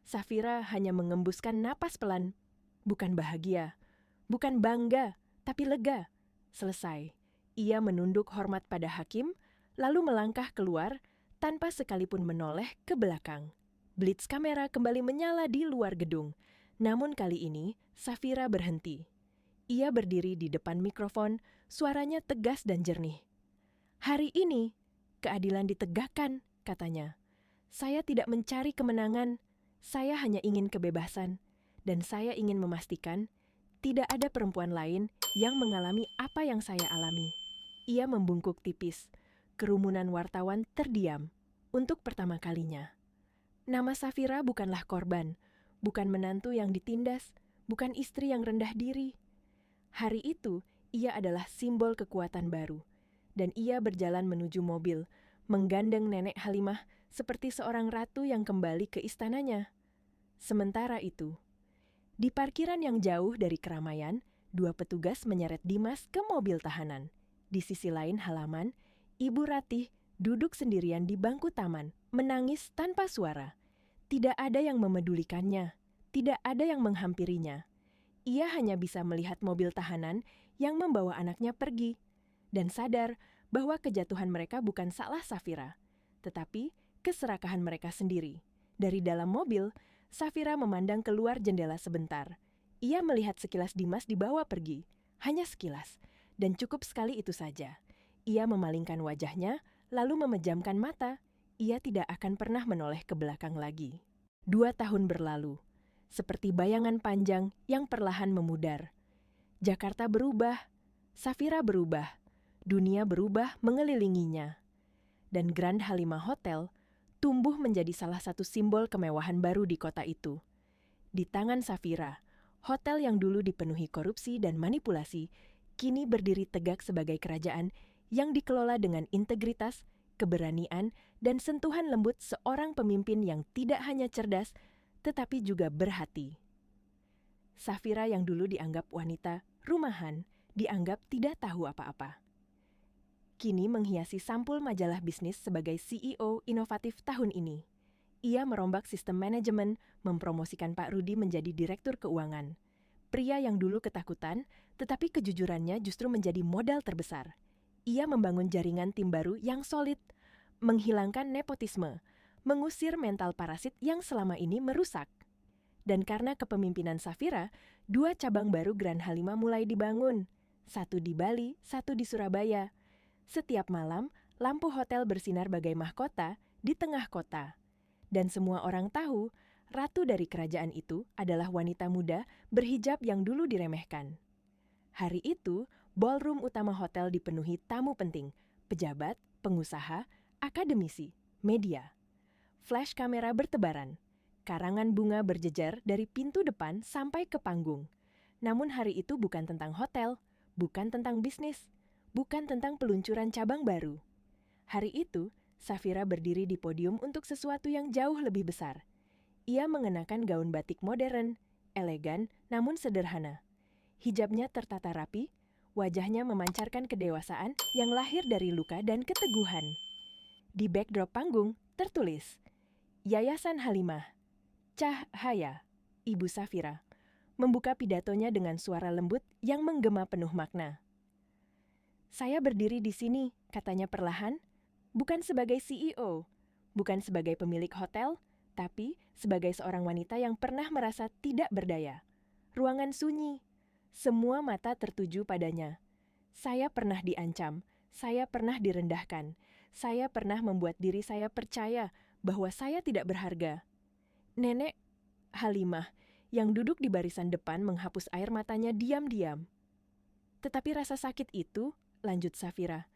Safira hanya mengembuskan napas pelan. Bukan bahagia, bukan bangga, tapi lega. Selesai. Ia menunduk hormat pada hakim, lalu melangkah keluar tanpa sekalipun menoleh ke belakang. Blitz kamera kembali menyala di luar gedung. Namun kali ini, Safira berhenti. Ia berdiri di depan mikrofon, suaranya tegas dan jernih. "Hari ini, keadilan ditegakkan," katanya. "Saya tidak mencari kemenangan, saya hanya ingin kebebasan. Dan saya ingin memastikan tidak ada perempuan lain yang mengalami apa yang saya alami." Ia membungkuk tipis. Kerumunan wartawan terdiam. Untuk pertama kalinya. Nama Safira bukanlah korban, bukan menantu yang ditindas, bukan istri yang rendah diri. Hari itu, ia adalah simbol kekuatan baru. Dan ia berjalan menuju mobil, menggandeng Nenek Halimah seperti seorang ratu yang kembali ke istananya. Sementara itu, di parkiran yang jauh dari keramaian, 2 petugas menyeret Dimas ke mobil tahanan. Di sisi lain halaman, Ibu Ratih duduk sendirian di bangku taman, menangis tanpa suara. Tidak ada yang memedulikannya, tidak ada yang menghampirinya. Ia hanya bisa melihat mobil tahanan yang membawa anaknya pergi. dan sadar bahwa kejatuhan mereka bukan salah Safira, tetapi keserakahan mereka sendiri. Dari dalam mobil, Safira memandang keluar jendela sebentar. Ia melihat sekilas Dimas dibawa pergi, hanya sekilas, dan cukup sekali itu saja. Ia memalingkan wajahnya, lalu memejamkan mata. Ia tidak akan pernah menoleh ke belakang lagi. 2 tahun berlalu, seperti bayangan panjang yang perlahan memudar. Jakarta berubah, Safira berubah, dunia berubah mengelilinginya. Dan Grand Halimah Hotel tumbuh menjadi salah satu simbol kemewahan baru di kota itu. Di tangan Safira, hotel yang dulu dipenuhi korupsi dan manipulasi, kini berdiri tegak sebagai kerajaan yang dikelola dengan integritas, keberanian, dan sentuhan lembut seorang pemimpin yang tidak hanya cerdas, tetapi juga berhati. Safira yang dulu dianggap wanita rumahan, dianggap tidak tahu apa-apa. Kini menghiasi sampul majalah bisnis sebagai CEO inovatif tahun ini. Ia merombak sistem manajemen, mempromosikan Pak Rudi menjadi direktur keuangan. Pria yang dulu ketakutan, tetapi kejujurannya justru menjadi modal terbesar. Ia membangun jaringan tim baru yang solid, menghilangkan nepotisme, mengusir mental parasit yang selama ini merusak. Dan karena kepemimpinan Safira, 2 cabang baru Grand Halimah mulai dibangun. 1 di Bali, 1 di Surabaya. Setiap malam, lampu hotel bersinar bagai mahkota di tengah kota. Dan semua orang tahu, ratu dari kerajaan itu adalah wanita muda berhijab yang dulu diremehkan. Hari itu, ballroom utama hotel dipenuhi tamu penting, pejabat, pengusaha, akademisi, media. Flash kamera bertebaran, karangan bunga berjejer dari pintu depan sampai ke panggung. Namun hari itu bukan tentang hotel, bukan tentang bisnis, bukan tentang peluncuran cabang baru. Hari itu, Safira berdiri di podium untuk sesuatu yang jauh lebih besar. Ia mengenakan gaun batik modern, elegan namun sederhana. Hijabnya tertata rapi, wajahnya memancarkan kedewasaan yang lahir dari luka dan keteguhan. Di backdrop panggung tertulis, Yayasan Halimah, Cahaya, Ibu Safira, membuka pidatonya dengan suara lembut yang menggema penuh makna. Saya berdiri di sini, katanya perlahan, bukan sebagai CEO, bukan sebagai pemilik hotel, tapi sebagai seorang wanita yang pernah merasa tidak berdaya. Ruangan sunyi, semua mata tertuju padanya. Saya pernah diancam, saya pernah direndahkan, saya pernah membuat diri saya percaya bahwa saya tidak berharga. Nenek Halimah yang duduk di barisan depan menghapus air matanya diam-diam. Tetapi rasa sakit itu, lanjut Safira,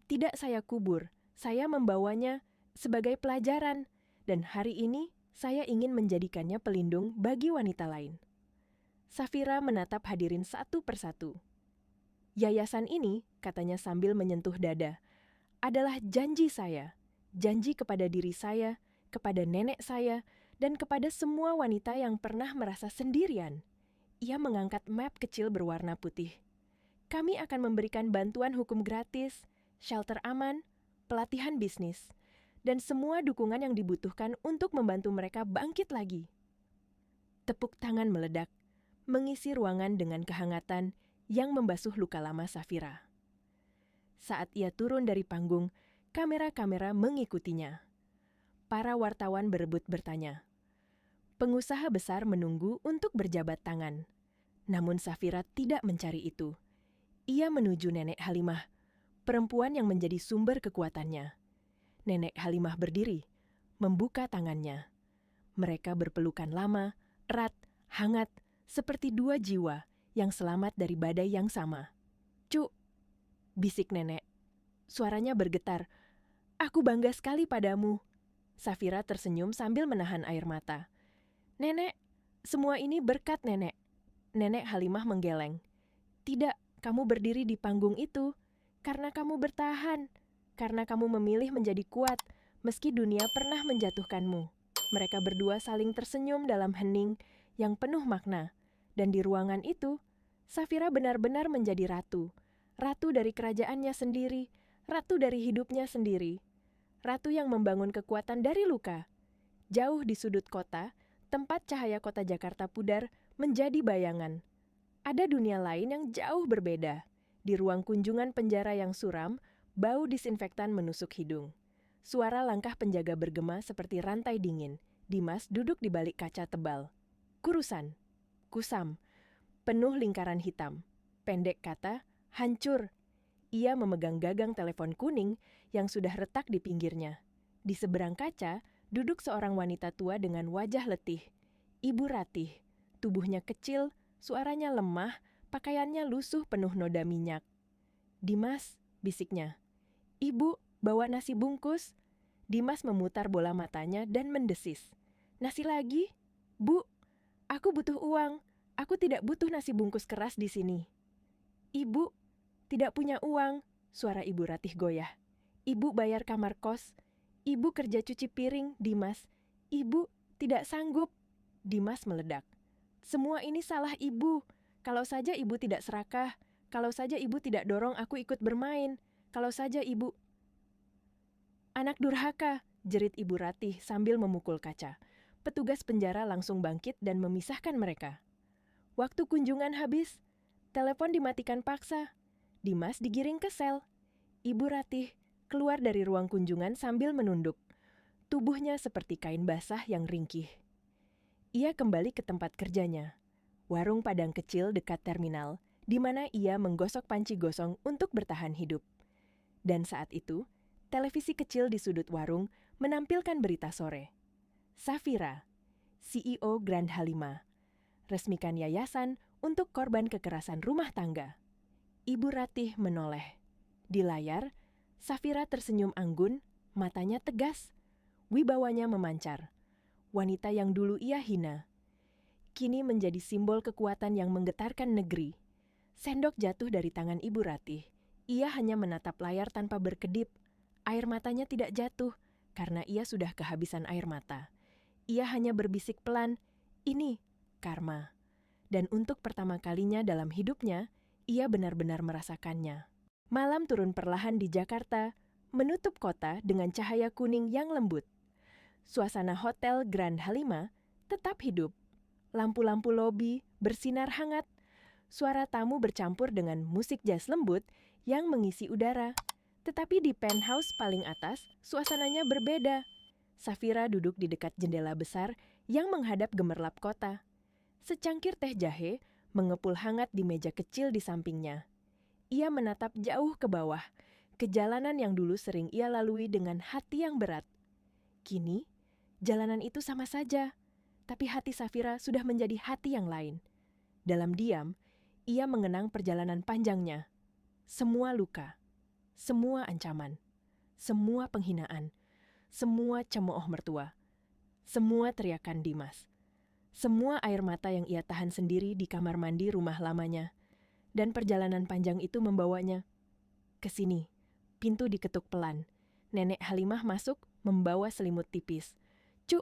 tidak saya kubur, saya membawanya sebagai pelajaran, dan hari ini saya ingin menjadikannya pelindung bagi wanita lain. Safira menatap hadirin satu persatu. Yayasan ini, katanya sambil menyentuh dada, adalah janji saya, janji kepada diri saya, kepada nenek saya, dan kepada semua wanita yang pernah merasa sendirian. Ia mengangkat map kecil berwarna putih. Kami akan memberikan bantuan hukum gratis, shelter aman, pelatihan bisnis, dan semua dukungan yang dibutuhkan untuk membantu mereka bangkit lagi. Tepuk tangan meledak, mengisi ruangan dengan kehangatan yang membasuh luka lama Safira. Saat ia turun dari panggung, kamera-kamera mengikutinya. Para wartawan berebut bertanya. Pengusaha besar menunggu untuk berjabat tangan. Namun Safira tidak mencari itu. Ia menuju Nenek Halimah, perempuan yang menjadi sumber kekuatannya. Nenek Halimah berdiri, membuka tangannya. Mereka berpelukan lama, erat, hangat, seperti 2 jiwa yang selamat dari badai yang sama. "Cuk," bisik nenek. Suaranya bergetar. "Aku bangga sekali padamu." Safira tersenyum sambil menahan air mata. "Nenek, semua ini berkat nenek." Nenek Halimah menggeleng. "Tidak, kamu berdiri di panggung itu karena kamu bertahan, karena kamu memilih menjadi kuat meski dunia pernah menjatuhkanmu." Mereka berdua saling tersenyum dalam hening yang penuh makna. Dan di ruangan itu, Safira benar-benar menjadi ratu. Ratu dari kerajaannya sendiri, ratu dari hidupnya sendiri. Ratu yang membangun kekuatan dari luka. Jauh di sudut kota, tempat cahaya kota Jakarta pudar menjadi bayangan. Ada dunia lain yang jauh berbeda. Di ruang kunjungan penjara yang suram, bau disinfektan menusuk hidung. Suara langkah penjaga bergema seperti rantai dingin. Dimas duduk di balik kaca tebal. Kurusan, kusam, penuh lingkaran hitam. Pendek kata, hancur. Ia memegang gagang telepon kuning yang sudah retak di pinggirnya. Di seberang kaca, duduk seorang wanita tua dengan wajah letih. Ibu Ratih, tubuhnya kecil, suaranya lemah, pakaiannya lusuh penuh noda minyak. Dimas, bisiknya. Ibu, bawa nasi bungkus. Dimas memutar bola matanya dan mendesis. Nasi lagi? Bu, aku butuh uang. Aku tidak butuh nasi bungkus keras di sini. Ibu, tidak punya uang. Suara Ibu Ratih goyah. Ibu bayar kamar kos. Ibu kerja cuci piring, Dimas. Ibu tidak sanggup. Dimas meledak. Semua ini salah ibu. Kalau saja ibu tidak serakah. Kalau saja ibu tidak dorong aku ikut bermain. Kalau saja ibu... Anak durhaka, jerit Ibu Ratih sambil memukul kaca. Petugas penjara langsung bangkit dan memisahkan mereka. Waktu kunjungan habis. Telepon dimatikan paksa. Dimas digiring ke sel. Ibu Ratih keluar dari ruang kunjungan sambil menunduk. Tubuhnya seperti kain basah yang ringkih. Ia kembali ke tempat kerjanya. Warung padang kecil dekat terminal, di mana ia menggosok panci gosong untuk bertahan hidup. Dan saat itu, televisi kecil di sudut warung menampilkan berita sore. Safira, CEO Grand Halima, resmikan yayasan untuk korban kekerasan rumah tangga. Ibu Ratih menoleh. Di layar, Safira tersenyum anggun, matanya tegas. Wibawanya memancar. Wanita yang dulu ia hina, kini menjadi simbol kekuatan yang menggetarkan negeri. Sendok jatuh dari tangan Ibu Ratih. Ia hanya menatap layar tanpa berkedip. Air matanya tidak jatuh, karena ia sudah kehabisan air mata. Ia hanya berbisik pelan, ini karma. Dan untuk pertama kalinya dalam hidupnya, ia benar-benar merasakannya. Malam turun perlahan di Jakarta, menutup kota dengan cahaya kuning yang lembut. Suasana Hotel Grand Halima tetap hidup. Lampu-lampu lobi bersinar hangat. Suara tamu bercampur dengan musik jazz lembut yang mengisi udara. Tetapi di penthouse paling atas, suasananya berbeda. Safira duduk di dekat jendela besar yang menghadap gemerlap kota. Secangkir teh jahe mengepul hangat di meja kecil di sampingnya. Ia menatap jauh ke bawah, ke jalanan yang dulu sering ia lalui dengan hati yang berat. Kini, jalanan itu sama saja, tapi hati Safira sudah menjadi hati yang lain. Dalam diam, ia mengenang perjalanan panjangnya. Semua luka, semua ancaman, semua penghinaan, semua cemooh mertua, semua teriakan Dimas, semua air mata yang ia tahan sendiri di kamar mandi rumah lamanya. Dan perjalanan panjang itu membawanya ke sini. Pintu diketuk pelan. Nenek Halimah masuk membawa selimut tipis. "Cuk,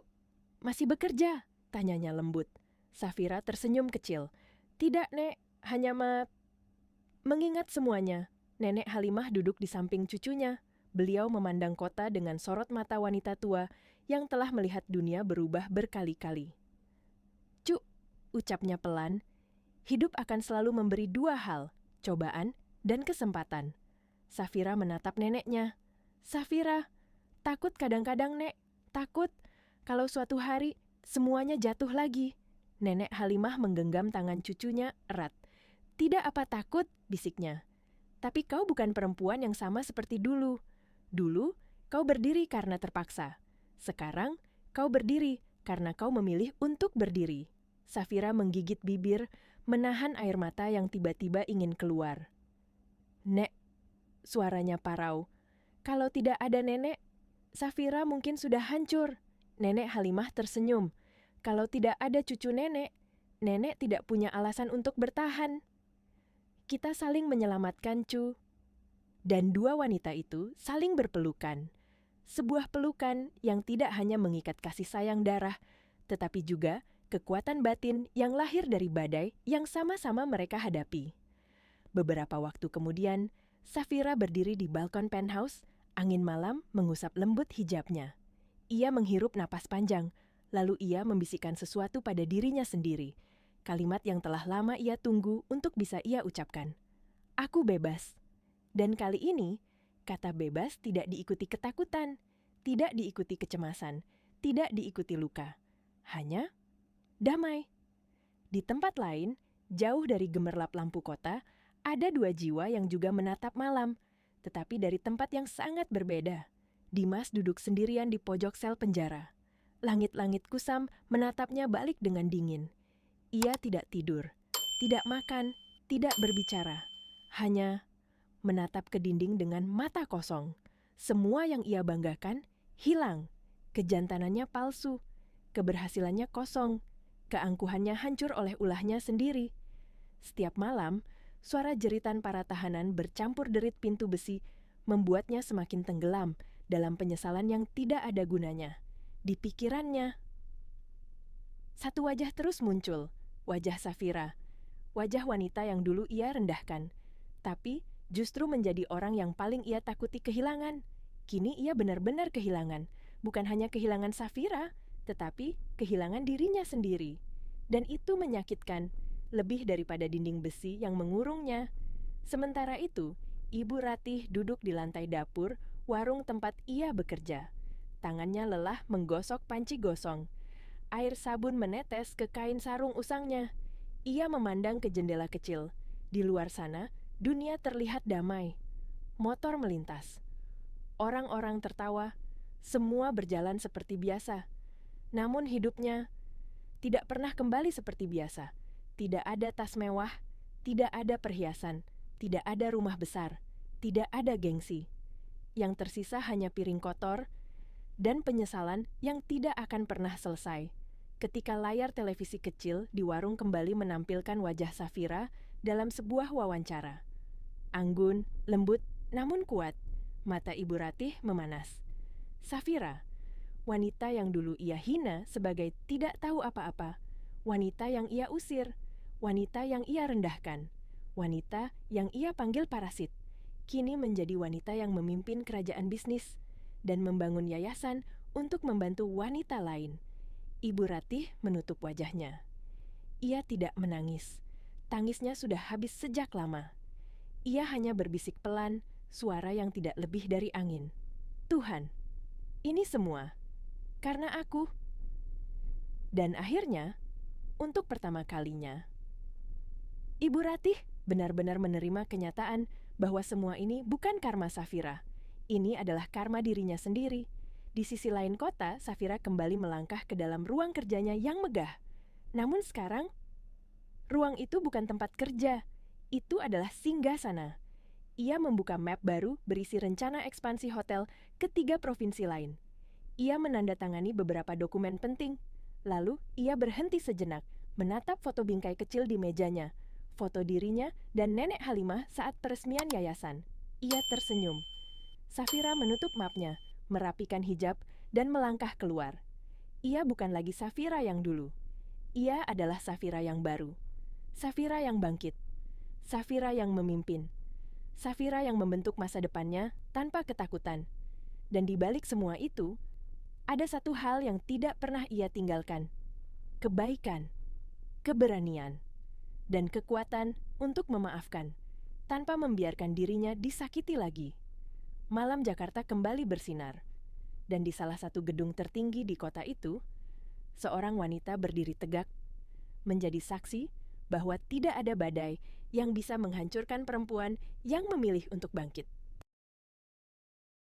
masih bekerja?" tanyanya lembut. Safira tersenyum kecil. "Tidak, Nek, hanya mengingat semuanya." Nenek Halimah duduk di samping cucunya. Beliau memandang kota dengan sorot mata wanita tua yang telah melihat dunia berubah berkali-kali. "Cuk," ucapnya pelan, "hidup akan selalu memberi dua hal, cobaan dan kesempatan." Safira menatap neneknya. "Safira, takut kadang-kadang, Nek. Takut kalau suatu hari semuanya jatuh lagi." Nenek Halimah menggenggam tangan cucunya erat. "Tidak apa takut," bisiknya. "Tapi kau bukan perempuan yang sama seperti dulu. Dulu, kau berdiri karena terpaksa. Sekarang, kau berdiri karena kau memilih untuk berdiri." Safira menggigit bibir, menahan air mata yang tiba-tiba ingin keluar. "Nek," suaranya parau. "Kalau tidak ada nenek, Safira mungkin sudah hancur." Nenek Halimah tersenyum. "Kalau tidak ada cucu nenek, nenek tidak punya alasan untuk bertahan." "Kita saling menyelamatkan, Cu." Dan dua wanita itu saling berpelukan. Sebuah pelukan yang tidak hanya mengikat kasih sayang darah, tetapi juga kekuatan batin yang lahir dari badai yang sama-sama mereka hadapi. Beberapa waktu kemudian, Safira berdiri di balkon penthouse, angin malam mengusap lembut hijabnya. Ia menghirup napas panjang, lalu ia membisikkan sesuatu pada dirinya sendiri, kalimat yang telah lama ia tunggu untuk bisa ia ucapkan. Aku bebas. Dan kali ini, kata bebas tidak diikuti ketakutan, tidak diikuti kecemasan, tidak diikuti luka. Hanya damai. Di tempat lain, jauh dari gemerlap lampu kota, ada dua jiwa yang juga menatap malam, tetapi dari tempat yang sangat berbeda. Dimas duduk sendirian di pojok sel penjara. Langit-langit kusam menatapnya balik dengan dingin. Ia tidak tidur, tidak makan, tidak berbicara. Hanya menatap ke dinding dengan mata kosong. Semua yang ia banggakan hilang. Kejantanannya palsu, keberhasilannya kosong, keangkuhannya hancur oleh ulahnya sendiri. Setiap malam, suara jeritan para tahanan bercampur derit pintu besi membuatnya semakin tenggelam dalam penyesalan yang tidak ada gunanya. Di pikirannya, satu wajah terus muncul, wajah Safira, wajah wanita yang dulu ia rendahkan, tapi justru menjadi orang yang paling ia takuti kehilangan. Kini ia benar-benar kehilangan, bukan hanya kehilangan Safira, tetapi kehilangan dirinya sendiri. Dan itu menyakitkan, lebih daripada dinding besi yang mengurungnya. Sementara itu, Ibu Ratih duduk di lantai dapur, warung tempat ia bekerja. Tangannya lelah menggosok panci gosong. Air sabun menetes ke kain sarung usangnya. Ia memandang ke jendela kecil. Di luar sana, dunia terlihat damai. Motor melintas. Orang-orang tertawa. Semua berjalan seperti biasa. Namun hidupnya tidak pernah kembali seperti biasa. Tidak ada tas mewah, tidak ada perhiasan, tidak ada rumah besar, tidak ada gengsi. Yang tersisa hanya piring kotor dan penyesalan yang tidak akan pernah selesai. Ketika layar televisi kecil di warung kembali menampilkan wajah Safira dalam sebuah wawancara. Anggun, lembut, namun kuat, mata Ibu Ratih memanas. Safira, wanita yang dulu ia hina sebagai tidak tahu apa-apa, wanita yang ia usir, wanita yang ia rendahkan, wanita yang ia panggil parasit, kini menjadi wanita yang memimpin kerajaan bisnis dan membangun yayasan untuk membantu wanita lain. Ibu Ratih menutup wajahnya. Ia tidak menangis. Tangisnya sudah habis sejak lama. Ia hanya berbisik pelan, suara yang tidak lebih dari angin. Tuhan, ini semua karena aku. Dan akhirnya, untuk pertama kalinya, Ibu Ratih benar-benar menerima kenyataan bahwa semua ini bukan karma Safira. Ini adalah karma dirinya sendiri. Di sisi lain kota, Safira kembali melangkah ke dalam ruang kerjanya yang megah. Namun sekarang, ruang itu bukan tempat kerja. Itu adalah singgasana. Ia membuka map baru berisi rencana ekspansi hotel ke 3 provinsi lain. Ia menandatangani beberapa dokumen penting. Lalu, ia berhenti sejenak, menatap foto bingkai kecil di mejanya, foto dirinya dan Nenek Halimah saat peresmian yayasan. Ia tersenyum. Safira menutup mapnya, merapikan hijab, dan melangkah keluar. Ia bukan lagi Safira yang dulu. Ia adalah Safira yang baru. Safira yang bangkit. Safira yang memimpin. Safira yang membentuk masa depannya tanpa ketakutan. Dan di balik semua itu, ada satu hal yang tidak pernah ia tinggalkan. Kebaikan, keberanian, dan kekuatan untuk memaafkan, tanpa membiarkan dirinya disakiti lagi. Malam Jakarta kembali bersinar, dan di salah satu gedung tertinggi di kota itu, seorang wanita berdiri tegak, menjadi saksi bahwa tidak ada badai yang bisa menghancurkan perempuan yang memilih untuk bangkit.